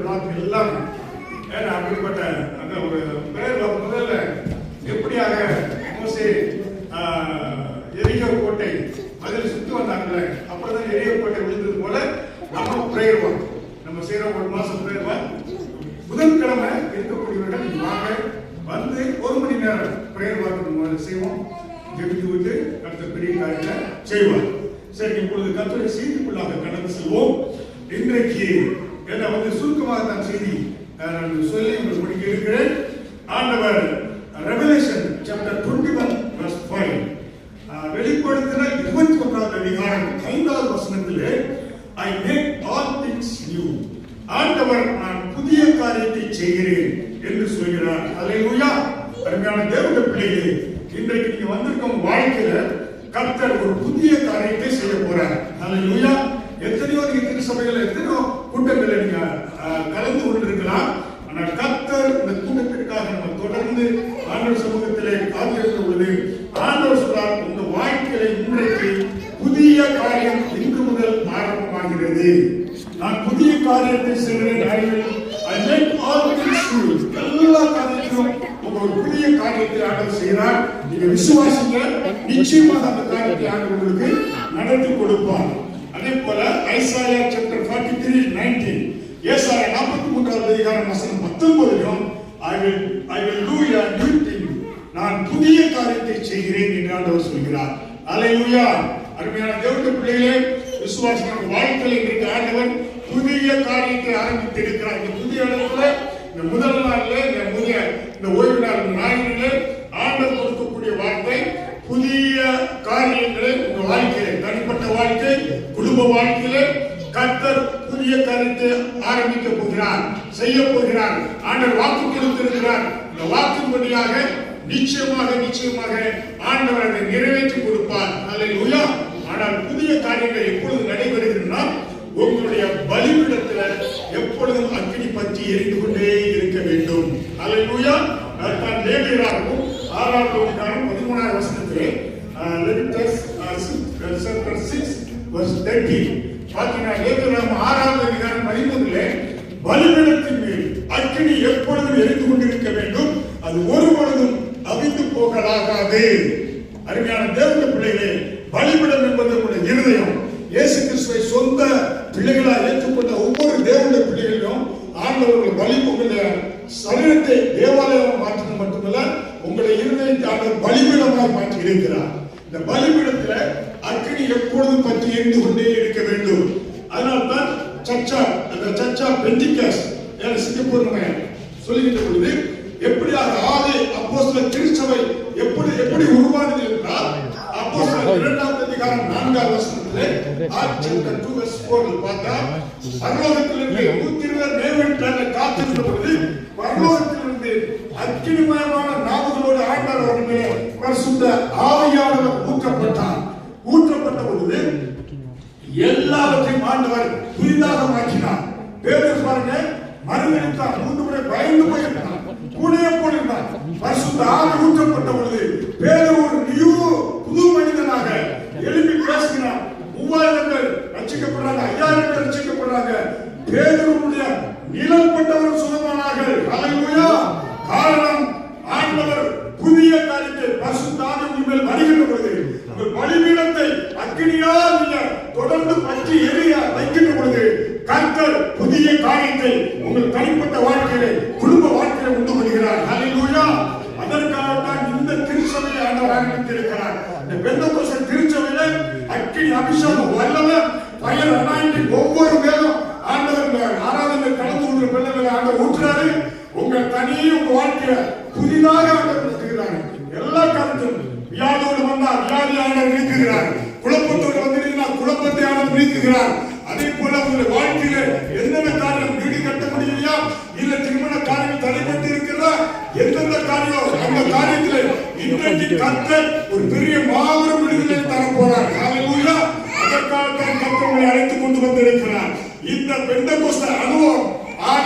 Speaker 8: பிளாக் எல்லாமே ஏன்னா அப்படிப்பட்ட அந்த ஒரு பிரேயர் வாக் முதல்ல எப்படியாக மோசே எரிகோ கோட்டை அதில் சுற்றி வந்தாங்கல்ல, அப்படிதான் எரிகோ கோட்டை விழுந்தது போல நம்ம பிரேயர் வாக் நம்ம செய்யறோம். ஒரு மாசம் பிரேயர் வாக் புதன்கிழமை இருக்கக்கூடியவர்கள் வாங்க வந்து 1 மணி நேரம் பிரேயர் வாக் செய்வோம். ஜெபித்து விட்டு அடுத்த பெரிய காரியத்தை செய்வார். சரி, இப்பொழுது கர்த்தருடைய செய்திக்குள்ளாக கடந்து செல்வோம். இன்றைக்கு என்ன சுருக்கமாக தான் செய்தி சொல்லி உங்களுக்கு முடிக்க இருக்கிறேன். ஆண்டவர் ரெவலேஷன் சாப்டர் 21 verse 5 வெளிப்படுத்தின 21வது அதிகாரம் 5வது வசனத்திலே I make all things new. ஆண்டவர் நான் புதிய காரியத்தை செய்கிறேன் என்று சொல்கிறார். அல்லேலூயா. அருமையான தேவனுடைய பிள்ளைகளே, இன்றைக்கு நீங்க வந்திருக்கும் வாழ்க்கையில கர்த்தர் ஒரு புதிய காரியத்தை செய்ய போறார். அல்லேலூயா. எத்தனையோ நீங்க திருச்சபைகள் எத்தனையோ கூட்டங்களில் நீங்க கலந்து கொண்டிருக்கலாம். ஆனால் கர்த்தர் இந்த கூட்டத்திற்காக நம்ம தொடர்ந்து ஆண்டவர் சமூகத்திலே காத்திருக்கிற பொழுது ஆண்டவர் சொல்றார், உங்க வாழ்க்கையில இன்றைக்கு புதிய காரியம் இன்று முதல் ஆரம்பமாகிறது. நான் புதிய காரியத்தை செய்கிறேன். I make all things new. எல்லா காரியத்திலும் ஒரு புதிய காரியத்தை ஆண்டவர் செய்கிறார். நீங்க விசுவாசிங்க, நிச்சயமாக அந்த காரியத்தை ஆண்டவர் உங்களுக்கு நடத்தி கொடுப்பார். அதே போல ஐசாயா chapter 43:19 ஏசாயா 43வது அதிகாரம் வசனம் 19 I will do a new thing. நான் புதிய காரியத்தை செய்கிறேன் என்று ஆண்டவர் சொல்கிறார். அல்லேலூயா. அருமையான தேவனுடைய பிள்ளைகளே, விசுவாசிகள் வாழ்க்கையில் இன்றைக்கு ஆண்டவர் புதிய காரியத்தை ஆரம்பித்து இருக்கிறார். இந்த புதிய இடத்துல இந்த முதல் நாள்ல இந்த ஓய்வு நாள் ஞாயிறிலே ஆண்டவர் கொடுக்கக்கூடிய வார்த்தை புதிய காரியங்களை உங்க வாழ்க்கையில, தனிப்பட்ட வாழ்க்கை, குடும்ப வாழ்க்கையில கர்த்தர் புதிய காரியத்தை ஆரம்பிக்க போகிறார், செய்ய போகிறார். ஆண்டவர் வாக்கு கொடுத்திருக்கிறார். இந்த வாக்குப்படியாக நிச்சயமாக ஆண்டவர் அதை நிறைவேற்றி கொடுப்பார். அல்லேலூயா. ஆனால் புதிய காரியங்கள் எப்பொழுது நடைபெறுகிறதுனா உங்களுடைய பலிபீடத்துல எப்பொழுதும் அக்கினி பற்றி எரிந்து கொண்டே இருக்க வேண்டும். அல்லேலூயா. நான் லேவியராகவும் 6வது அதிகாரம் 13வது வசனத்திலே Leviticus 6:13 பாத்தீங்கன்னா லேவியராகவும் 6வது அதிகாரம் 13லே பலிபீடத்தின் மேல் அக்கினி எப்பொழுதும் எரிந்து கொண்டிருக்க வேண்டும், அது ஒருபொழுதும் அவிந்து போகலாகாது. அருமையான தேவனுடைய பிள்ளைகளே, பலிபீடம் என்பது உங்களுடைய இருதயம். இயேசு கிறிஸ்துவை சொந்த பிள்ளைகளாக ஏற்றுக்கொண்ட ஒவ்வொரு தேவனுடைய பிள்ளைகளிலும் ஆண்டவர்கள் பலி உங்களுடைய சரீரத்தை தேவாலயமாக மாற்றினது மட்டுமல்ல, உங்களுடைய இருதயத்தை ஆண்டவர் பலிபீடமாக மாற்றி இருக்கிறார். இந்த பலிபீடத்துல அக்கினி எப்பொழுதும் பற்றி எரிந்து கொண்டே இருக்க வேண்டும். அதனால்தான் சர்ச்சா பெண்டிகாஸ் சிங்கப்பூர் சொல்லுகின்ற பொழுது எப்படியாக ஆதி அப்போஸ்தலர் திருச்சபை எப்படி உருவானது என்றால் அப்போஸ்தலர் 2வது அதிகாரம் 4வது வசனத்திலே Acts 2:4 பார்த்தா பரலோகத்திலிருந்து 120 மேல்விட்டான காத்திருந்த பொழுது பரலோகத்திலிருந்து அக்கினிமயமான நாவுகளோடு ஆண்டவர் அவர்களே பரிசுத்த ஆவியானவர் ஊற்றப்பட்ட பொழுது எல்லாவற்றையும் ஆண்டவர் புதிதாக மாற்றினார். பேதுரு பாருங்க, மறுதளித்தான், 3 முறை பயந்து போயிருந்தான், கூடையே போயிருந்தான். பரிசுத்த ஆவி ஊற்றப்பட்ட பொழுது பேதுரு ஒரு புது மனிதனாக எழுப்பி பேசுகிறார். 3000 பேர் ரட்சிக்கப்படுறாங்க, 5000 பேர் ரட்சிக்கப்படுறாங்க. பேதுருவுடைய நிலப்பட்டவர் சுகமானார்கள். அல்லேலூயா. காரணம், ஆண்டவர் புதிய காரியத்தை பரிசுத்த ஆவி உங்கள் வருகின்ற பொழுது உங்கள் பலிபீடத்தை அக்கினியால் நீங்கள் தொடர்ந்து பற்றி எரிய வைக்கின்ற பொழுது கர்த்தர் புதிய காரியத்தை உங்கள் தனிப்பட்ட வாழ்க்கையிலே, குடும்ப வாழ்க்கையிலே உண்டு பண்ணுகிறார். அல்லேலூயா. அதற்காகத்தான் இந்த திருச்சபையை ஆண்டவர் ஆரம்பித்திருக்கிறார். இந்த பெந்தெகோஸ்தே திருச்சபையில அக்கினி அபிஷேகம் வல்லமை ஃபயர் அனாயிண்டிங் ஒவ்வொரு வேளம் ஆண்டவர் ஆராதனை கலந்து கொள்கிற பிள்ளைகளை ஆண்டவர் ஊற்றுறாரு. உங்கள் உங்க வாழ்க்கையில புதிதாக ஆண்டவர் நடத்துகிறார். எல்லா காலத்திலும் வியாதியோடு வந்தால் வியாதி ஆண்டவர் நீக்குகிறார். குழப்பத்தோடு வந்தீங்கன்னா குழப்பத்தை ஆண்டவர் நீக்குகிறார். அதே போல உங்களுடைய வாழ்க்கையில எந்தெந்த காரியம் வீடு கட்ட முடியலையா, இல்ல திருமண காரியம் தடைபட்டு இருக்கிறதா, எந்தெந்த காரியம் அந்த காரியத்தில் இன்றைக்கு கர்த்தர் ஒரு பெரிய மாபெரும் விடுதலை தர போறார். அல்லேலூயா. அதற்காக கர்த்தர் கொண்டு வந்திருக்கிறார். இந்த பெந்தெகோஸ்த அனுபவம்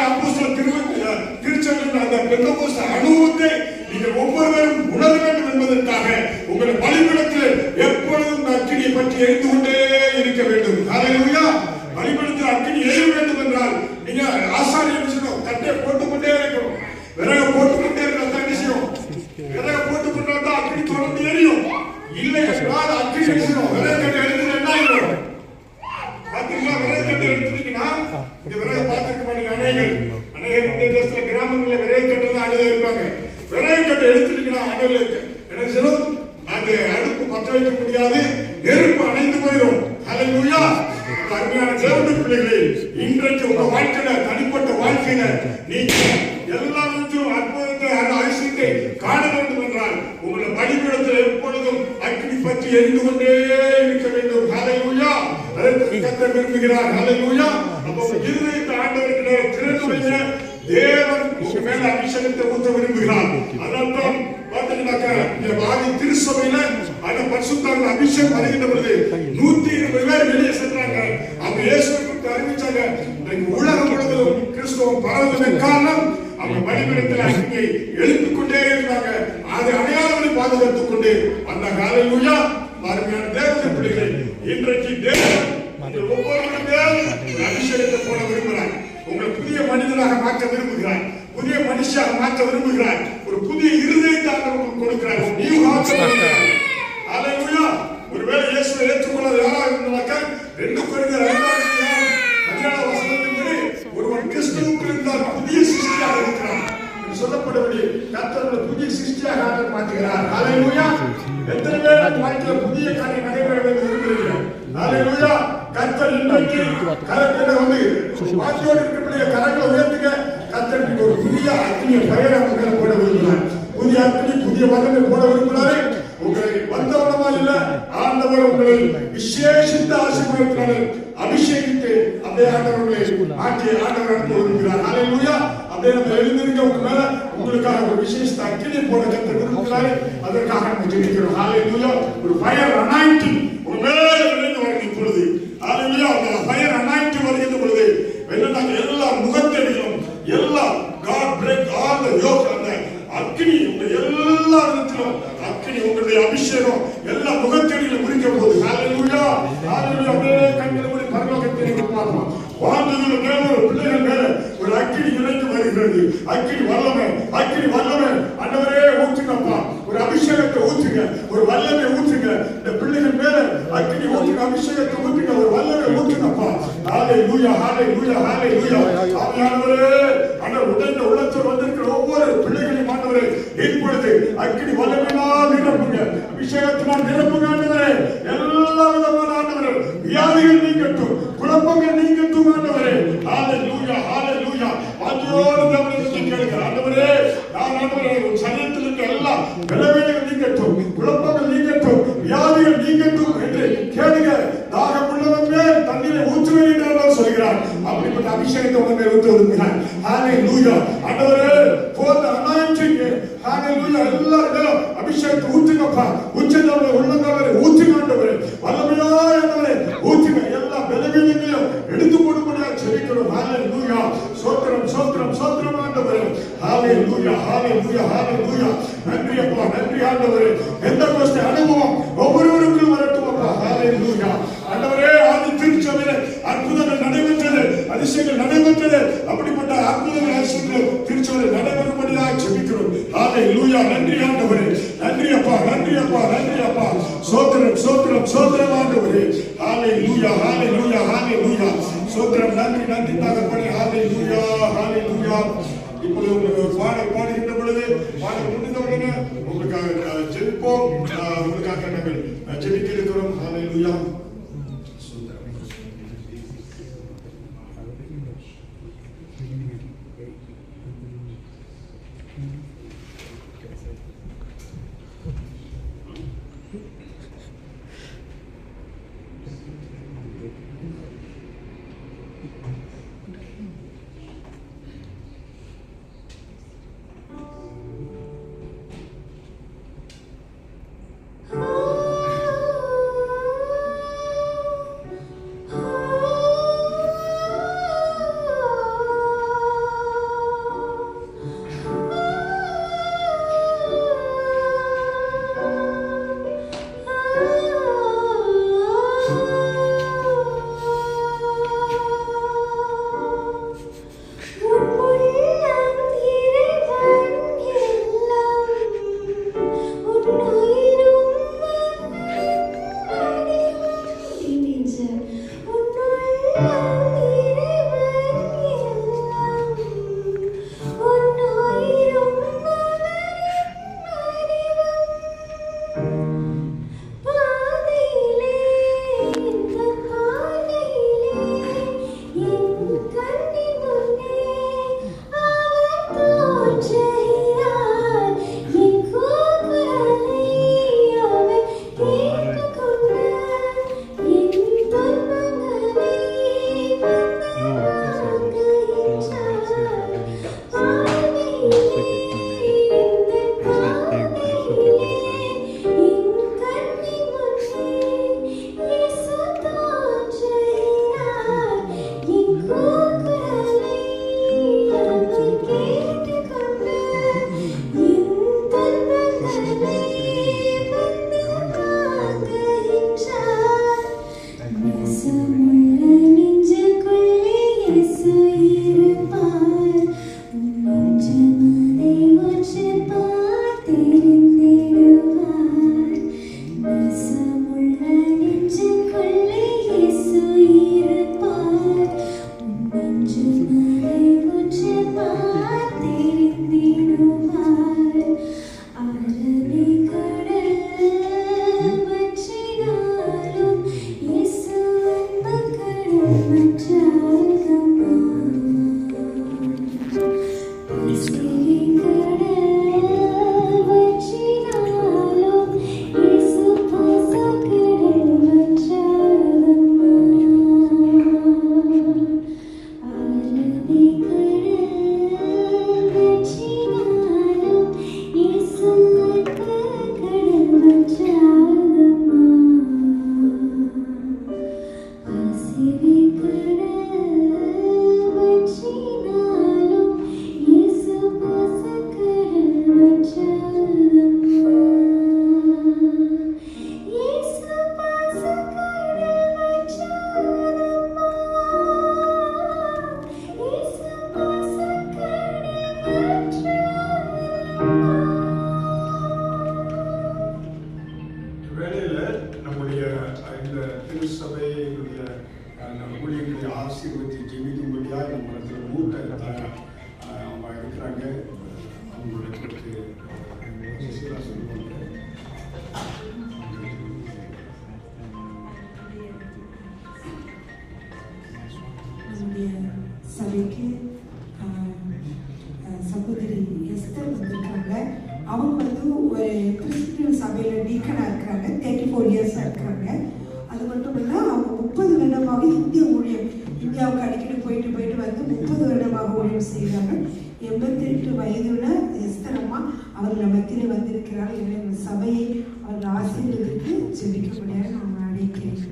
Speaker 8: அப்போஸ்தலர் திருச்சபையின் அந்த பெந்தெகோஸ்த அனுபவத்தை நீங்கள் ஒவ்வொருவரும் உணர வேண்டும் என்பதற்காக உங்கள் பலிபீடத்தில் எப்பொழுதும் அக்கினியை பற்றி எரிந்து கொண்டே இருக்க வேண்டும். ஹல்லேலூயா. பலிபீடத்தில் அக்கினி எரிய வேண்டும் என்றால் நீங்க ஆசாரியர் விஷயம் தட்டை போட்டுக்கொண்டே இருக்கணும். விறகு போட்டுக்கொண்டே இருக்கிற விஷயம் விறகு போட்டுக்கொண்டா தான் அக்கினி தொடர்ந்து எரியும். இல்லை என்றால் அக்கினி விஷயம் விறகு கட்டை எடுத்து என்ன ஆயிடும்? பாத்தீங்களா? விறகு கட்டை எடுத்துட்டீங்கன்னா இந்த விறகு பார்த்துக்க மாட்டீங்க. அநேக கிராமங்களில் விறகு கட்டை தான் அழுத இருப்பாங்க. விறகு கட்டை எடுத்துட்டீங்கன்னா அடலுக்கு என்ன செய்யும்? அந்த அடுப்பு பற்ற வைக்க முடியாது, நெருப்பு அணைந்து போயிடும். ஹல்லேலூயா. அருமையான தேவனுடைய பிள்ளைகளே, இன்றைக்கு உங்க வாழ்க்கையில தனிப்பட்ட வாழ்க்கையில நீங்க எல்லாவற்றும் அற்புதத்தை அதிசயத்தை காண வேண்டும் என்றால் உங்களை பலிபீடத்தில் எப்பொழுதும் அக்கினி பற்றி எரிந்து கொண்டே இருக்க வேண்டும். ஹல்லேலூயா. அதற்கு கர்த்தர் விரும்புகிறார். ஹல்லேலூயா. அப்போ இருதயத்தை ஆண்டவருக்கு திறந்து வைங்க. தேவன் உங்க மேல அபிஷேகத்தை ஊற்ற விரும்புகிறார். அதனால்தான் பார்த்தீங்கன்னாக்க இந்த வாதி திருச்சபையில அந்த பரிசுத்தாவின் அபிஷேகம் வருகின்ற பொழுது 120 பேர் வெளியே சென்றாங்க. அவங்க இயேசுவை குறித்து அறிவிச்சாங்க. உலகம் முழுவதும் கிறிஸ்துவம் பரவுவதற்கு காரணம் அவங்க பலிபீடத்தில் அக்கினியை எழுப்பிக் கொண்டே இருந்தாங்க. அதை அடையாளங்களை பாதுகாத்துக் கொண்டு அந்த ஹல்லேலூயா. அருமையான தேவனுடைய பிள்ளைகளே, இன்றைக்கு தேவன் ஒவ்வொருவரும் அபிஷேகத்தை போட விரும்புகிறார். உங்களை புதிய மனிதனாக மாற்ற விரும்புகிறார். புதிய மனுஷியாக மாற்ற விரும்புகிறார். ஒரு புதிய இருதயத்தை உங்களுக்கு கொடுக்கிறார். New heart. ஹல்லேலூயா. ஒருவேளை இயேசுவை ஏற்றுக்கொள்ளாத யாரா இருந்தாக்க 2 கொரிந்தியர் 5:17 ஒருவன் கிறிஸ்துவுக்குள் இருந்தால் புதிய சிருஷ்டியாக இருக்கிறான் என்று சொல்லப்படும்படி கர்த்தர் புதிய சிருஷ்டியாக ஆண்டவர் மாற்றுகிறார். ஹல்லேலூயா. எத்தனை பேர் வாழ்க்கையில புதிய காரியம் நடைபெற வேண்டும் விரும்புகிறீர்கள்? ஹல்லேலூயா. கர்த்தர் இன்றைக்கு கரங்களை வந்து வாக்கியோடு இருக்கக்கூடிய கரங்களை உயர்த்துங்க. கர்த்தர் ஒரு புதிய அக்கினியை பயிர உங்களை போட விரும்புகிறார். புதிய அக்கினி புதிய வல்லமை போட விரும்புகிறாரே. உங்களை வந்தவனமா இல்ல, ஆண்டவர் உங்களை விசேஷித்த ஆசீர்வாதத்தினால அபிஷேகித்து அப்படியே ஆண்டவர்களை ஆட்சி ஆண்டவர் நடத்த விரும்புகிறார். ஹல்லேலூயா. அப்படியே நம்ம எழுந்திருக்க உங்க மேல உங்களுக்காக ஒரு விசேஷ அக்கினி போட கர்த்தர் விரும்புகிறாரே. அதற்காக நம்ம ஜெபிக்கிறோம். ஹல்லேலூயா. ஒரு ஃபயர் அனாயிண்டிங் உங்க மேல விழுந்து வருகிற பொழுது, ஹல்லேலூயா, அந்த ஃபயர் அனாயிண்டிங் வருகிற பொழுது எல்லா முகத்தடிகளும் எல்லா God break all the yoke அந்த அக்கினி உங்க எல்லா இடத்திலும் அக்கினி உங்களுடைய அபிஷேகம் எல்லா முகத்தடியிலும் குறிக்க போகுது. ஹல்லேலூயா. ஹல்லேலூயா. அப்படியே கண்களை மூடி பரலோகத்தை நீங்க பார்க்கலாம். வானத்துல மேல ஒரு பிள்ளைகள் மேல ஒரு அக்கினி இணைந்து வருகிறது. அக்கினி வல்லமை ஆண்டவரே ஊற்றுங்கப்பா. ஒரு அபிஷேகத்தை ஊற்றுங்க, ஒரு வல்லமை ஊற்றுங்க. இந்த பிள்ளைகள் மேல அக்கினி ஊற்றுங்க, அபிஷேகத்தை ஊற்றுங்க, ஒரு வல்லமை ஊற்றுங்கப்பா. ஹல்லேலூயா. ஹல்லேலூயா. ஹல்லேலூயா. ஆண்டவரே அந்த உடைந்த உள்ளத்தோடு வந்திருக்கிற ஒவ்வொரு பிள்ளைகளையும் ஆண்டவரே இப்பொழுது அக்கினி வல்லமையினால் நிரப்புங்க, அபிஷேகத்தினால் நிரப்புங்க. ஆண்டவரே எல்லா விதமான ஆண்டவரே வியாதிகள் நீங்கட்டும், குழப்பங்கள் நீங்கட்டும். ஆண்டவரே ஹல்லேலூயா. ஹல்லேலூயா. வாஞ்சையோடு தேவனிடத்தில் கேளுங்கள். ஆண்டவரே நான் ஆண்டவரே சரீரத்தில் இருக்க எல்லா பலவீனங்கள் நீங்கட்டும், குழப்பங்கள் நீங்கட்டும், வியாதிகள் நீங்கட்டும் என்று கேளுங்க. தாகம் உள்ளவன் மேல் தண்ணீரை ஊற்றுவேன் என்று அவர் சொல்கிறார். அப்படிப்பட்ட அபிஷேகத்தை உங்க மேல் ஊற்ற விரும்புகிறார். ஹல்லேலூயா. ஆண்டவரே for the anointing. ஹல்லேலூயா. எல்லாரும் அபிஷேகத்தை ஊற்றுங்கப்பா. உச்சந்தவரை உள்ளந்தவரை ஊற்றுங்க. ஆண்டவரே வல்லமையாய் ஆண்டவரே ஊற்றுங்க. எல்லா பலவீனங்களையும் எடுத்து போடும்படியா ஜெபிக்கிறோம். ஹல்லேலூயா. ஸ்தோத்திரம் ஸ்தோத்திரம் ஸ்தோத்திரம் ஆண்டவரே. ஹல்லேலூயா. ஹல்லேலூயா. ஹல்லேலூயா. நன்றி அப்பா, நன்றி ஆண்டவரே. பெந்தெகோஸ்தே அனுபவம் ஒவ்வொருவருக்கும் வரட்டும் அப்பா. ஹல்லேலூயா. ஆண்டவரே ஆதி திருச்சபையிலே அற்புதங்கள் நடைபெற்றது, அதிசயங்கள் நடைபெற்றது. அப்படிப்பட்ட அற்புதங்கள் அதிசயங்கள் திருச்சபையில் நடைபெறும்படியாக ஜெபிக்கிறோம். ஹல்லேலூயா. நன்றி ஆண்டவரே. நன்றி அப்பா, நன்றி அப்பா, நன்றி அப்பா. ஸ்தோத்திரம் ஸ்தோத்திரம் ஸ்தோத்திரம் ஆண்டவரே. ஹல்லேலூயா. ஹல்லேலூயா. ஹல்லேலூயா. ஸ்தோத்திரம். நன்றி நன்றி தகப்பனே. ஹல்லேலூயா. ஹல்லேலூயா. இப்பொழுது உங்களுக்கு ஒரு பாடல் பாடுகின்ற பொழுது பாடல் முடிந்த உடனே உங்களுக்காக ஜெபிப்போம். உங்களுக்காக நாங்கள் ஜெபிக்க இருக்கிறோம். ஹல்லேலூயா.
Speaker 2: சபைக்கு சகோதரி எஸ்தர் வந்திருக்காங்க. அவங்க வந்து ஒரு கிறிஸ்டியன் சபையில் டீக்கனாக இருக்கிறாங்க. 34 இயர்ஸாக இருக்கிறாங்க. அது மட்டும் இல்லை, அவங்க 30 வருடமாக இந்திய ஊழியம், இந்தியாவுக்கு அடிக்கடி போயிட்டு வந்து 30 வருடமாக ஊழியம் செய்கிறாங்க. 88 வயதுள்ள எஸ்தர் அம்மா அவர்கள் மத்தியில் வந்திருக்கிறார்கள். எனவே சபையை அவர்கள் ஆசீர்வதித்து ஜெபிக்க முடியாது நான் அழைக்கிறேன்.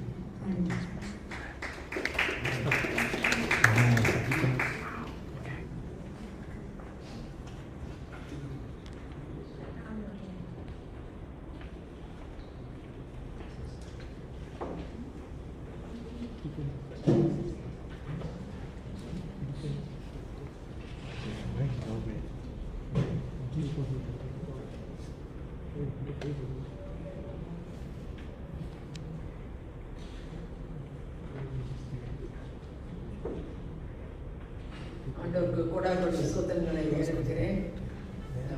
Speaker 9: ஆண்டவருக்கு கொடாகொண்ட சோதனைகளை ஏற்கிறேன்.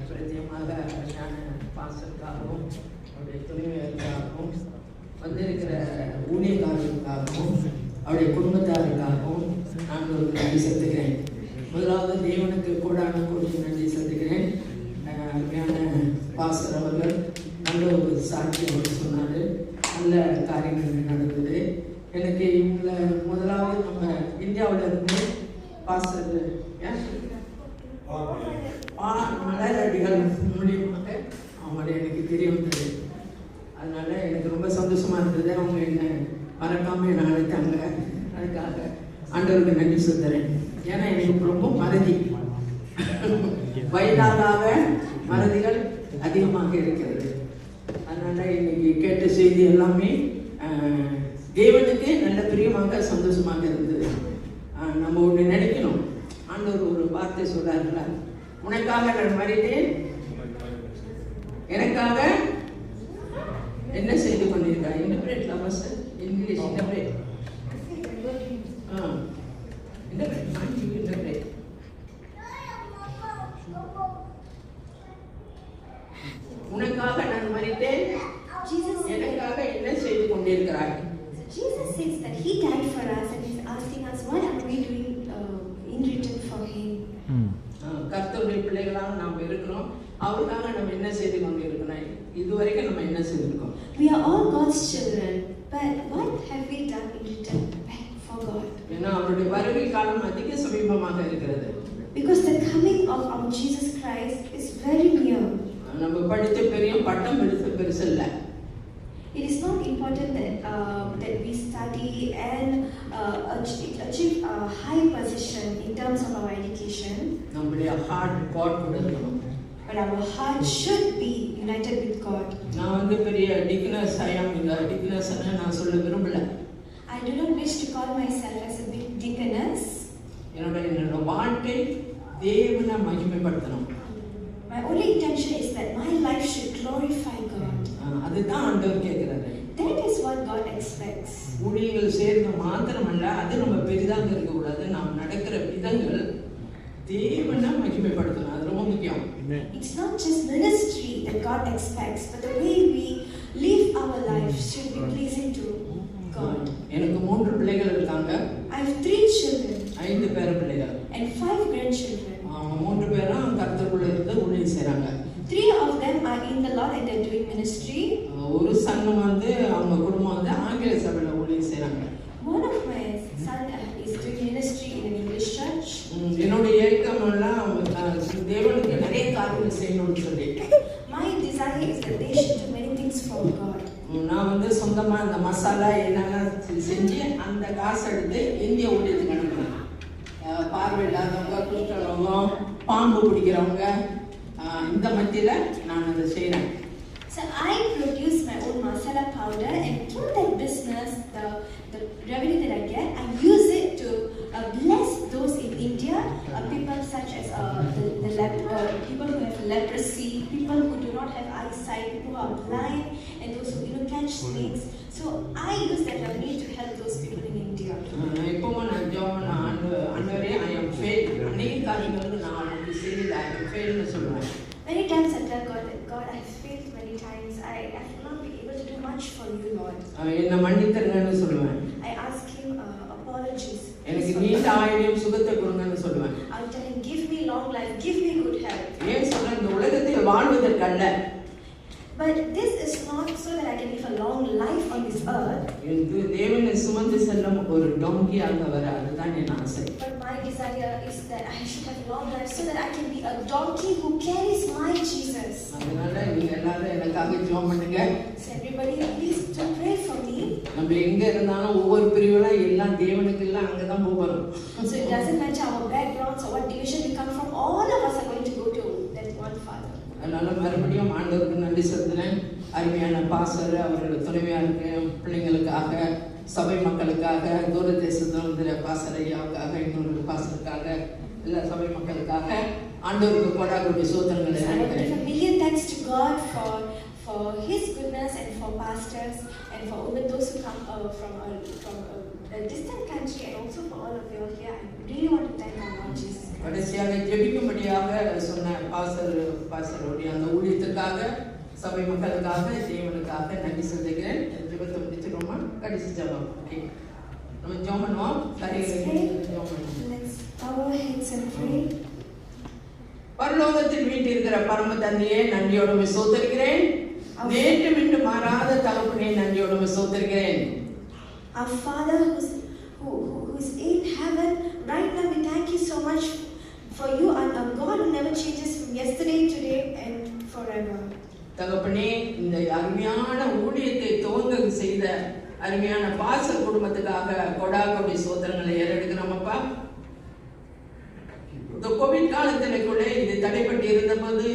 Speaker 9: பிரத்தியமாக ஞான பாசத்துக்காகவும் அவருடைய துணைவியருக்காகவும் வந்திருக்கிற ஊழியக்காரர்களுக்காகவும் அவருடைய குடும்பத்தாருக்காகவும் நான் ஒரு நன்றி செலுத்துகிறேன். முதலாவது தேவனுக்கு கூடான கோடி நன்றி செலுத்துகிறேன். ஞான பாசர் அவர்கள் நல்ல ஒரு சாட்சி அவர் சொன்னார். நல்ல காரியங்கள் நடந்தது. எனக்கு இவங்களை முதலாவது நம்ம இந்தியாவில் இருந்து பாஸ்டர் மலரடிகள் மூலியமாக அவங்கள எனக்கு தெரிய வந்தது. அதனால எனக்கு ரொம்ப சந்தோஷமா இருந்தது. அவங்க என்ன மறக்காம என்னை அழைத்தாங்க. அதுக்காக ஆண்டவருக்கு நன்றி சொல்கிறேன். ஏன்னா எனக்கு ரொம்ப மறதி, வயதாக மறதிகள் அதிகமாக இருக்கிறது. அதனால இன்னைக்கு கேட்ட செய்தி எல்லாமே தேவனுக்கு நல்ல பிரியமாக சந்தோஷமாக இருந்தது. நம்ம ஒன்று நினைக்கணும். ஆண்டவர் ஒரு வார்த்தை சொல்றாருல, உனக்காக நான் மறித்தேன், எனக்காக என்ன செய்து கொண்டிருக்கார். Interpret lovers English interpret interpret உனக்காக நான் மறித்தேன், எனக்காக என்ன செய்து கொண்டிருக்கிறாய்.
Speaker 3: Jesus says that he died for us and he's asking us what are we doing in return for him.
Speaker 9: கர்த்தருடைய பிள்ளைகளாக நாம் இருக்கிறோம். அவருக்காக நம்ம என்ன செய்து கொண்டிருக்கிறோம். இதுவரைக்கும் நம்ம என்ன செய்திருக்கோம்.
Speaker 3: We are all God's children, but what have we done in return back for God?
Speaker 9: ஏன்னா அவருடைய வருகை காலம் அதிக சமீபமாக இருக்கிறது.
Speaker 3: Because the coming of our Jesus Christ is very near.
Speaker 9: நம்ம படித்த பெரிய பட்டம் பெருசு இல்லை.
Speaker 3: It is not important that we study and achieve a high position in terms of our education.
Speaker 9: நம்முடைய heart God கூட இருக்கணும்.
Speaker 3: But our heart should be united with God.
Speaker 9: நான் வந்து பெரிய டிக்னஸ் ஐயாம் இந்த டிக்னஸ் நான் சொல்ல விரும்பல.
Speaker 3: I I do not wish to call myself as a big deaconess.
Speaker 9: என்னோட வாழ்க்கை தேவனை மகிமைப்படுத்தணும்.
Speaker 3: My only intention is that my life should glorify God.
Speaker 9: அதுதான் ஆண்டவர் கேட்கிறாரு.
Speaker 3: That is what God expects.
Speaker 9: ஊழியங்கள் செய்யறது மாத்திரமல்ல, அது நம்ம பெரிதாக இருக்கக்கூடாது. நாம் நடக்கிற விதங்கள் தேவனை மகிமைப்படுத்தணும். அது ரொம்ப முக்கியம்.
Speaker 3: It's not just ministry that God expects, but the way we live our life should be pleasing to God.
Speaker 9: எனக்கு 3 பிள்ளைகள் இருக்காங்க.
Speaker 3: I have 3 children.
Speaker 9: 5 பேர பிள்ளைகள்.
Speaker 3: And 5 grandchildren.
Speaker 9: 3 பேரும் கர்த்தருக்குள்ள இருந்து ஊழியம் செய்றாங்க.
Speaker 3: 3 of them are in the Lord and they're doing ministry.
Speaker 9: ஒரு சன்னம் அவங்க குடும்பம் ஆங்கில சபையில ஊழியம் செய்றாங்க.
Speaker 3: One of my son is doing ministry in an English church.
Speaker 9: என்னோட ஏக்கம் எல்லாம் தேவனுக்கு நிறைய காரியங்கள் செய்யணும்னு சொல்லி.
Speaker 3: My desire is that they should do many things for God.
Speaker 9: நான் சொந்தமா அந்த மசாலா என்னென்ன செஞ்சு அந்த காசு எடுத்து இந்திய ஊழியத்துக்கு அனுப்புறேன். பார்வையில்லாதவங்க, குஷ்டரோகங்க, பாம்பு பிடிக்கிறவங்க, இந்த மத்தியில நான் அதை செய்றேன்.
Speaker 3: So I produce my own masala powder, and through that business, the revenue that I get, I use it to bless those in India, people such as people who have leprosy, people who do not have eyesight, people who are blind, and those who catch snakes. So I use that revenue to help those people in India.
Speaker 9: எப்பவும் நான் ஜெபம் ஆண்டவரே I am failed. அநேக காரியங்களுக்கு நான் அவனுக்கு செய்யல, I am failed னு சொல்றேன்.
Speaker 3: Many times I tell God that God, I have failed many times. I have not been able to do much for you, Lord.
Speaker 9: என்ன மன்னித்தருங்கன்னு சொல்லுவேன்.
Speaker 3: I ask him apologies.
Speaker 9: எனக்கு நீண்ட ஆயுளையும் சுகத்தை கொடுங்கன்னு சொல்லுவேன்.
Speaker 3: I tell him, give me long life, give me good health.
Speaker 9: ஏன் சொல்றேன், இந்த உலகத்தில் வாழ்வதற்கல்ல.
Speaker 3: But this is not so that I can live a long life on this earth.
Speaker 9: இது தேவனை சுமந்து செல்லும் ஒரு டோங்கியாக வர, அதுதான் என் ஆசை.
Speaker 3: But my desire is that I should have long life so that I can be a donkey who carries my Jesus.
Speaker 9: அதனால நீங்க எல்லாரும் எனக்காக ஜெபம் பண்ணுங்க.
Speaker 3: So everybody please to pray for me.
Speaker 9: நம்ம எங்க இருந்தாலும் ஒவ்வொரு பிரிவுல எல்லாம் தேவனுக்கு எல்லாம் அங்கதான் போறோம்.
Speaker 3: So it doesn't matter our backgrounds or what division we come from, all of us are going to go to that one Father.
Speaker 9: அதனால மறுபடியும் ஆண்டவருக்கு நன்றி செலுத்துறேன். அருமையான பாஸ்டர், அவரோட துணைவியாருக்கு, பிள்ளைங்களுக்காக, சபை மக்களுக்காக, தூர தேசத்துல இருக்கிற பாஸ்டர் ஐயாவுக்காக, இன்னொரு பாஸ்டருக்காக, எல்லா சபை மக்களுக்காக ஆண்டவருக்கு கொடாக்குடி சோத்திரங்களை
Speaker 3: I want to give
Speaker 9: நினைக்கிறேன்.
Speaker 3: a million thanks to God for His goodness and for pastors and for even those who come from a distant country and also for all of you all here. I really want to thank our Lord Jesus.
Speaker 9: கடைசியாக ஜெபிக்கும்படியாக சொன்ன பாஸ்டருடைய அந்த ஊழியத்துக்காக, சபை மக்களுக்காக, தேவனுக்காக நன்றி செலுத்துகிறேன். ஜெபத்தை முடிச்சுக்கோமா? கடைசி ஜெபம். நம்ம ஜெபம் பண்ணுவோம்.
Speaker 3: Let's bow our heads and pray.
Speaker 9: பரலோகத்தில் வீட்டிருக்கிற பரம தந்தையே, நன்றியோடு சோதரிக்கிறேன். நேற்று மின்று மாறாத தகப்பனே, நன்றியோடு சோதரிக்கிறேன்.
Speaker 3: Our Father who is in heaven, right now we thank you so much for you are a God who never changes from yesterday, today and forever.
Speaker 9: தகப்பனே, இந்த அருமையான ஊழியத்தை துவங்க செய்த அருமையான பாஸ்டர் குடும்பத்துக்காக கொடாக்குடி சோதரங்களை ஏறெடுக்கிறோம் அப்பா. இந்த கோவிட் காலத்திற்குள்ளே இது தடைப்பட்டு இருந்தபோது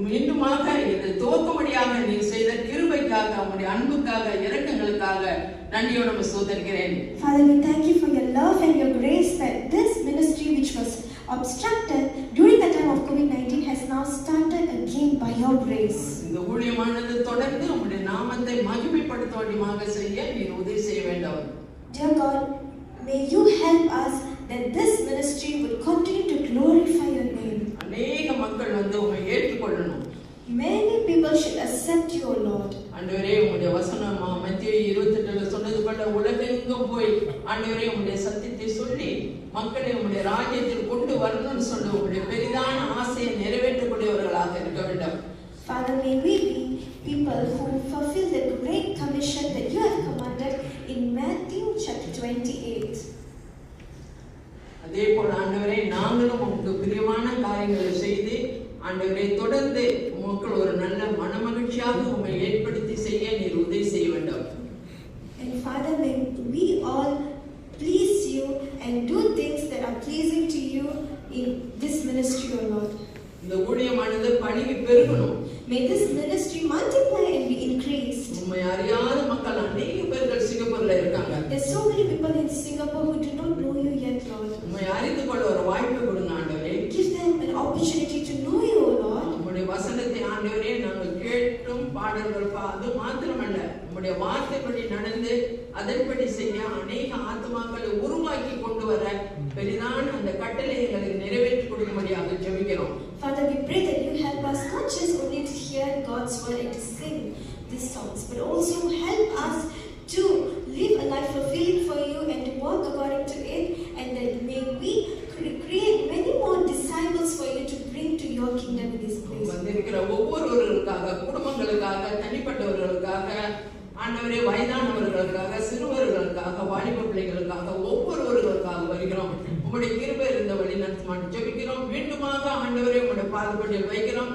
Speaker 9: மீண்டுமாக இது துவக்கும்படியாக நீ செய்த கிருபைக்காக, உங்களுடைய அன்புக்காக, இரக்கங்களுக்காக நன்றியோடு சோதரிக்கிறேன்.
Speaker 3: Father, we thank you for your love and your grace that this ministry which was obstructed during the time of COVID-19 has now started again by your grace.
Speaker 9: இந்த ஊழியமானது தொடர்ந்து உம்முடைய நாமத்தை மகிமைப்படுத்தும்படியாக செய்ய நீர் உதவி செய்ய வேண்டும்.
Speaker 3: Dear God, may you help us that this ministry will continue to glorify your name.
Speaker 9: அநேக மக்கள் உம்மை ஏற்றுக்கொள்ளணும்.
Speaker 3: Many people should accept you, O Lord.
Speaker 9: ஆண்டவரே, உம்முடைய வசனம் மத்தேயு 28 சொன்னது போல உலகெங்கும் போய் ஆண்டவரே உம்முடைய சத்தியத்தை சொல்லி மக்களை உம்முடைய ராஜ்யத்தில் கொண்டு வரணும்னு சொல்லி உம்முடைய பெரிதான ஆசையை நிறைவேற்றக்கூடியவர்களாக இருக்க வேண்டும்.
Speaker 3: Father, may we be people who fulfill the great commission that you have commanded in Matthew chapter 28.
Speaker 9: அதே போல ஆண்டவரே, நாங்களும் உங்களுக்கு பிரியமான காரியங்களை செய்து ஆண்டவரே தொடர்ந்து மக்கள் ஒரு நல்ல மனமகிழ்ச்சியாக உம்மை ஏற்படுத்தி செய்ய நீர் உதவி செய்ய வேண்டும்.
Speaker 3: And Father, may we all please you and do things that are pleasing to you in this ministry, O Lord.
Speaker 9: இந்த ஊழியமானது பணிக்கு பெருகணும்.
Speaker 3: May this ministry multiply and be increased.
Speaker 9: உம்மை அறியாத மக்கள் அநேக பேர்கள் சிங்கப்பூர்ல இருக்காங்க.
Speaker 3: There's are so many people in Singapore who do not know you yet, Lord.
Speaker 9: உம்மை அறிந்து கொள்ள ஒரு வாய்ப்பு கொடுங்க ஆண்டவரே.
Speaker 3: Give them an opportunity to know you, Lord.
Speaker 9: உம்முடைய வசனத்தை ஆண்டவரே நாங்கள் கேட்டும் பாடல்கள் அது மாத்திரமல்ல, உம்முடைய வார்த்தைப்படி நடந்து அதன்படி செய்ய அநேக ஆத்மாக்களை உருவாக்கி கொண்டு வர பெரிதான அந்த கட்டளை எங்களுக்கு நிறைவேற்றி கொடுக்கும்படியாக ஜெபிக்கிறோம்.
Speaker 3: Father, we pray that you help us not just only to hear God's word and to sing these songs, but also help us to live a life fulfilling for you and to walk according to it, and that may we create many more disciples for you to bring to your kingdom in this place.
Speaker 9: வந்திருக்கிற ஒவ்வொருவர்களுக்காக, குடும்பங்களுக்காக, தனிப்பட்டவர்களுக்காக, ஆண்டவரே வயதானவர்களுக்காக, சிறுவர்களுக்காக, வாலிப பிள்ளைகளுக்காக, ஒவ்வொருவர்களுக்காக வருகிறோம். உம்முடைய கிருபை இருந்த வழி நடத்துமாறு ஜெபிக்கிறோம். மீண்டுமாக ஆண்டவரே உம்முடைய பாதப்படியில் வைக்கிறோம்.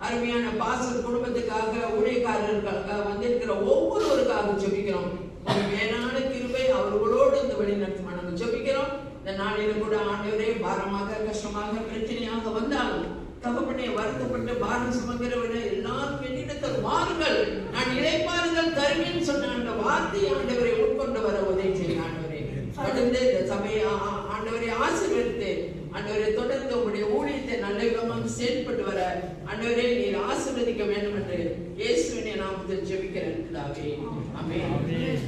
Speaker 9: அருமையான பாஸ்டர் குடும்பத்துக்காக, ஊழியக்காரர்களுக்காக வந்திருக்கிற ஒவ்வொருவருக்காக ஜெபிக்கிறோம். ஒரு மேலான கிருபை அவர்களோடு இந்த வழி நடத்துமாறு நாங்கள் ஜெபிக்கிறோம். இந்த நாளில கூட ஆண்டவரே பாரமாக, கஷ்டமாக, பிரச்சனையாக வந்தாலும் தகப்பனே வருத்தப்பட்டு பாரம் சுமக்கிறவனே எல்லாரும் என்னிடத்தில் வாருங்கள், நான் இளைப்பாறுதல் தருவேன் சொன்ன அந்த வார்த்தையை ஆண்டவரை உட்கொண்டு வர உதவி செய்ய ஆண்டவரே. தொடர்ந்து இந்த சபையை ஆண்டவரை ஆசீர்வதித்து ஆண்டவரை தொடர்ந்து உங்களுடைய ஊழியத்தை நல்ல விதமாக செயல்பட்டு வர ஆண்டவரே நீர் ஆசீர்வதிக்க வேண்டும் என்று இயேசுவின் நாமத்தில் ஜெபிக்கிறேன் பிதாவே. ஆமென்.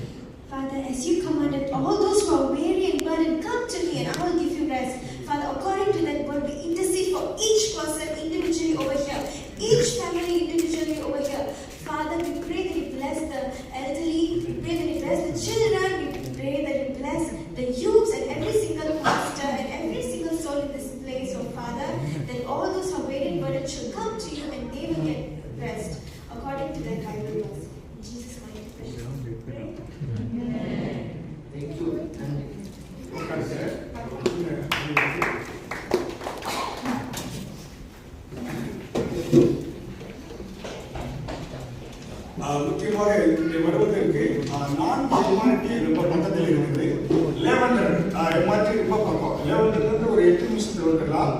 Speaker 3: Father, as you commanded all those who are weary and burdened, come to me and I will give you rest. Father, according to that word, we intercede for each person individually over here, each family individually over here. Father, we pray that you bless the elderly, we pray that you bless the children, we pray that you bless the youths and every single pastor and every single soul in this place, oh Father, that all those who are weary and burdened should come to you and they will get rest. According to that Bible verse. In Jesus' mighty name. Pray.
Speaker 9: Thank you.
Speaker 8: முக்கியமாக இங்கே வருவதற்கு 4 MRT ரொம்ப பக்கத்தில் இருக்குது. Lavender MRT ரொம்ப பக்கம். லேவண்டர்லேருந்து ஒரு 8 நிமிஷத்தில் வந்துடலாம்.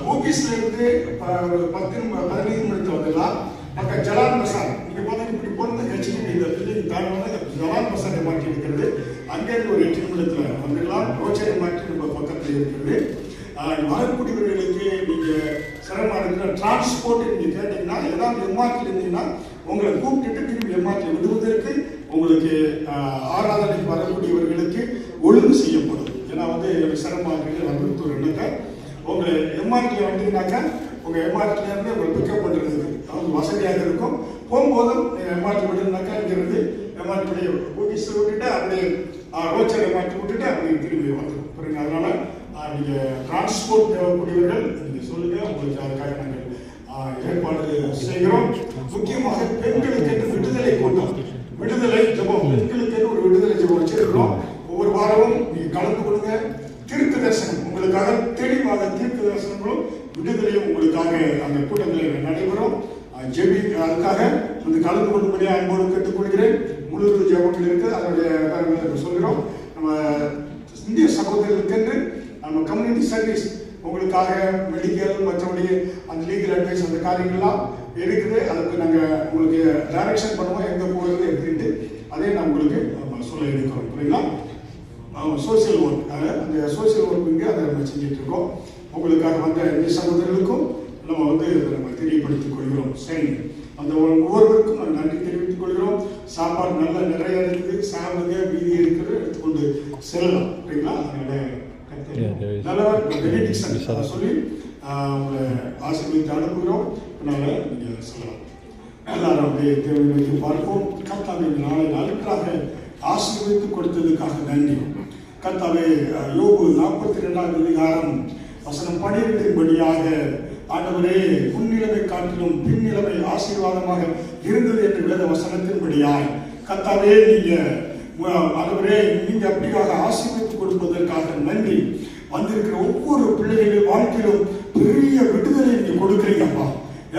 Speaker 8: மூவிஸ்ல இருந்து ஒரு 10-15 நிமிடத்தில் வந்துடலாம். பக்கம் ஜலான் பசார், நீங்க பார்த்தா இப்படி போன ஹெச்டிபி இந்த பில்டிங் தாண்டவங்க ஜலான் பசார் எம்ஆர்டி இருக்கிறது. அங்கேருந்து ஒரு 8 நிமிடத்தில் வந்துடலாம். ரோச்சர் எம்ஆர்டி ரொம்ப பக்கத்தில் இருக்கிறது. வரக்கூடியவர்களுக்கு நீங்க சிரமமாக இருக்கிற டிரான்ஸ்போர்ட் நீங்க கேட்டீங்கன்னா ஏதாவது எம்ஆர்டி இருந்தீங்கன்னா உங்களை கூப்பிட்டு திரும்பி எம்ஆர்டி விடுவதற்கு உங்களுக்கு ஆராதனைக்கு வரக்கூடியவர்களுக்கு ஒழுங்கு செய்யப்படும். ஏன்னா சிரமமாக வந்துருக்க உங்களை எம்ஆர்டியில் வந்தீங்கன்னாக்கா உங்க எம்ஆர்டில இருந்து உங்களை பிக்கப் பண்றதுக்கு வசதியாக இருக்கும். போகும்போதும் எம்ஆர்டி விடுனாக்கா இங்கிருந்து எம்ஆர்டி ஊட்டிஸ் விட்டுட்டு அப்படியே ரோச்சர் எம்ஆர்டி விட்டுட்டு அப்படியே திரும்பி வந்துடும். புரியுங்க? அதனால நீங்க டிரான்ஸ்போர்ட் தேவைக்கூடியவர்கள் நீங்க சொல்லுங்க, உங்களுக்கு அதுக்காக நாங்கள் ஏற்பாடு செய்கிறோம். முக்கியமாக பெண்களுக்கு விடுதலை கூட்டம், விடுதலை ஜெபம், பெண்களுக்கு ஒரு விடுதலை ஜெபம் வச்சிருக்கிறோம். ஒவ்வொரு வாரமும் நீங்க கலந்து கொடுங்க. தீர்க்க தரிசனம் உங்களுக்காக தெளிவாக தீர்க்க தரிசனங்களும் விடுதலையும் உங்களுக்காக அந்த கூட்டங்களில் நடைபெறும். அதுக்காக கலந்து கொள்ளும்படியா அன்போடு கேட்டுக்கொள்கிறேன். முழு ஜெபங்கள் இருக்கு, அதனுடைய சொல்கிறோம். நம்ம இந்திய சகோதரர்களுக்கு நம்ம கம்யூனிட்டி சர்வீஸ் உங்களுக்காக மெடிக்கல் மற்றபடி அந்த லீகல் அட்வைஸ் அந்த காரியங்கள்லாம் இருக்குது. அதுக்கு நாங்கள் உங்களுக்கு டைரக்ஷன் பண்ணுவோம், எங்கே போகிறது எப்படின்ட்டு அதே நான் உங்களுக்கு சொல்ல இருக்கிறோம். புரியுங்களா? சோசியல் ஒர்க், அந்த சோசியல் ஒர்க் இங்கே அதை நம்ம செஞ்சுட்டு இருக்கோம். உங்களுக்காக வந்த இந்த சகோதரர்களுக்கும் நம்ம நம்ம தெரியப்படுத்திக் கொள்கிறோம். சரி, அந்த ஒவ்வொருவருக்கும் நம்ம நன்றி தெரிவித்துக் கொள்கிறோம். சாப்பாடு நல்லா நிறைய இருக்குது, சாப்பிடுங்க, மீதி இருக்கிறது எடுத்துக்கொண்டு செல்லலாம். சரிங்களா? நல்லவர் பெனிடிக்ஷன் சொல்லி உங்களை ஆசீர்வதித்து அனுப்புகிறோம். அதனால நீங்க சொல்லலாம். எல்லாரும் அப்படியே தேவையை பார்ப்போம். கர்த்தாவே நாளை நாளுக்காக ஆசீர்வதித்து கொடுத்ததுக்காக நன்றி. கர்த்தாவே யோபு 42 அதிகாரம் வசனம் 12 ஆண்டவரே முன்னிலைமை காட்டிலும் பின்னிலைமை ஆசீர்வாதமாக இருந்தது என்று வேத வசனத்தின்படியாய் கர்த்தாவே ஆண்டவரே நீங்க அப்படியாக ஆசீர்வதித்து கொடுப்பதற்காக நன்றி. வந்திருக்கிற ஒவ்வொரு பிள்ளைகளின் வாழ்க்கையிலும் பெரிய விடுதலை நீங்க கொடுக்குறீங்கப்பா.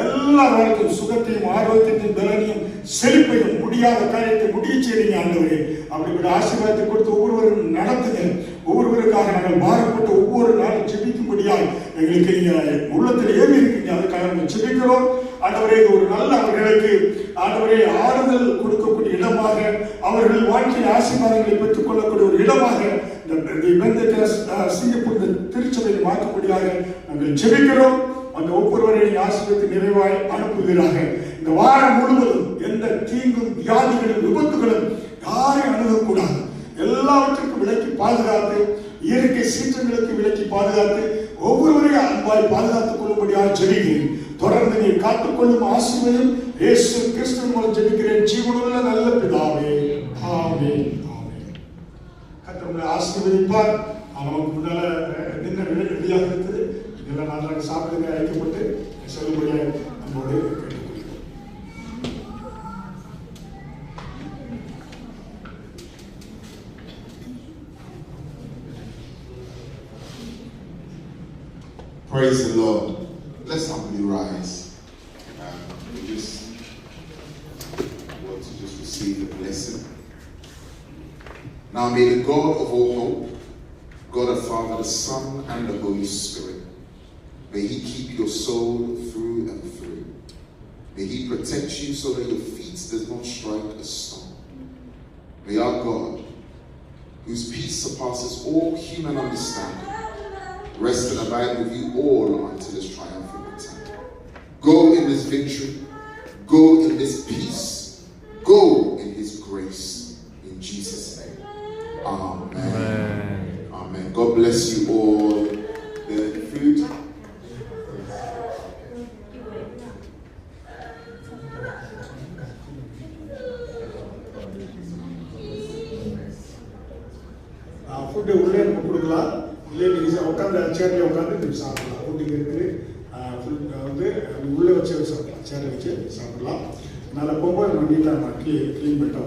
Speaker 8: எல்லா வாழ்க்கையும் சுகத்தையும் ஆரோக்கியத்தையும் பலனையும் செழிப்பையும் முடியாத காரியத்தை முடிய செய்றீங்க ஆண்டவரே. அப்படிப்பட்ட ஆசீர்வாதத்தை கொடுத்து ஒவ்வொருவரும் நடத்துங்க. ஒவ்வொருவருக்காக நாங்கள் மாறப்பட்டு ஒவ்வொரு நாளும் ஜெபிக்கும்படியால் எங்களுக்கு நீங்க உள்ளத்தில் ஏவி இருக்கீங்க. அதுக்காக நாங்கள் ஜெபிக்கிறோம் ஆண்டவரே. இது ஒரு நல்ல அவர்களுக்கு ஆண்டவரே ஆறுதல் கொடுக்கக்கூடிய இடமாக, அவர்கள் வாழ்க்கையில் ஆசீர்வாதங்களை பெற்றுக் கொள்ளக்கூடிய ஒரு இடமாக சிங்கப்பூர் திருச்சபையை மாற்றக்கூடியதாக நாங்கள் ஜெபிக்கிறோம். அந்த ஒவ்வொருவரையும் ஆசீர்வதித்து நிறைவாய் அனுப்புகிறாக. இந்த வாரம் முழுவதும் எந்த தீங்கும் வியாதிகளும் விபத்துகளும் யாரையும் அணுகக்கூடாது. எல்லாவற்றுக்கும் விலக்கி பாதுகாத்து, இயற்கை சீற்றங்களுக்கு விலக்கி பாதுகாத்து, ஒவ்வொருவரையும் அன்பாய் பாதுகாத்துக் கொள்ளும்படியாக ஜெபிக்கிறேன். தொடர்ந்து நீ காத்துக்கொள்ளும் ஆசீர்வாதம் இயேசு கிறிஸ்துவின் மூலம் ஜெபிக்கிறேன் ஜீவனுள்ள நல்ல பிதாவே. ஆமென். கர்த்தர் உங்களை ஆசீர்வதிப்பார். நமக்கு முன்னால நின்ற ரெடியாக இருக்குது. இதெல்லாம் நாளாக சாப்பிடுங்க அழைக்கப்பட்டு சொல்லும்படியாக நம்மோடு கேட்டுக்கொள்கிறோம்.
Speaker 7: Praise the Lord. Let's humbly rise. We just want to receive the blessing. Now may the God of all hope, God the Father, the Son, and the Holy Spirit, may He keep your soul through and through. May He protect you so that your feet does not strike a stone. May our God, whose peace surpasses all human understanding, rest and abide with you all until His triumphant return. Go in this victory, go in this peace, go in His grace. In Jesus' name. Amen. Amen. Amen. God bless you all. The food.
Speaker 8: Food உள்ளே நம்ம கொடுக்கலாம். உள்ளே நீங்கள் உட்காந்து சேர்ல உட்காந்து நீங்கள் சாப்பிடலாம். ஃபுட்டு இருக்குது. வந்து உள்ளே வச்சு சாப்பிடலாம். சேரை வச்சு சாப்பிடலாம். அதனால் போகும்போது நம்ம நீட்டாக க்ளீன் பண்ணிட்டு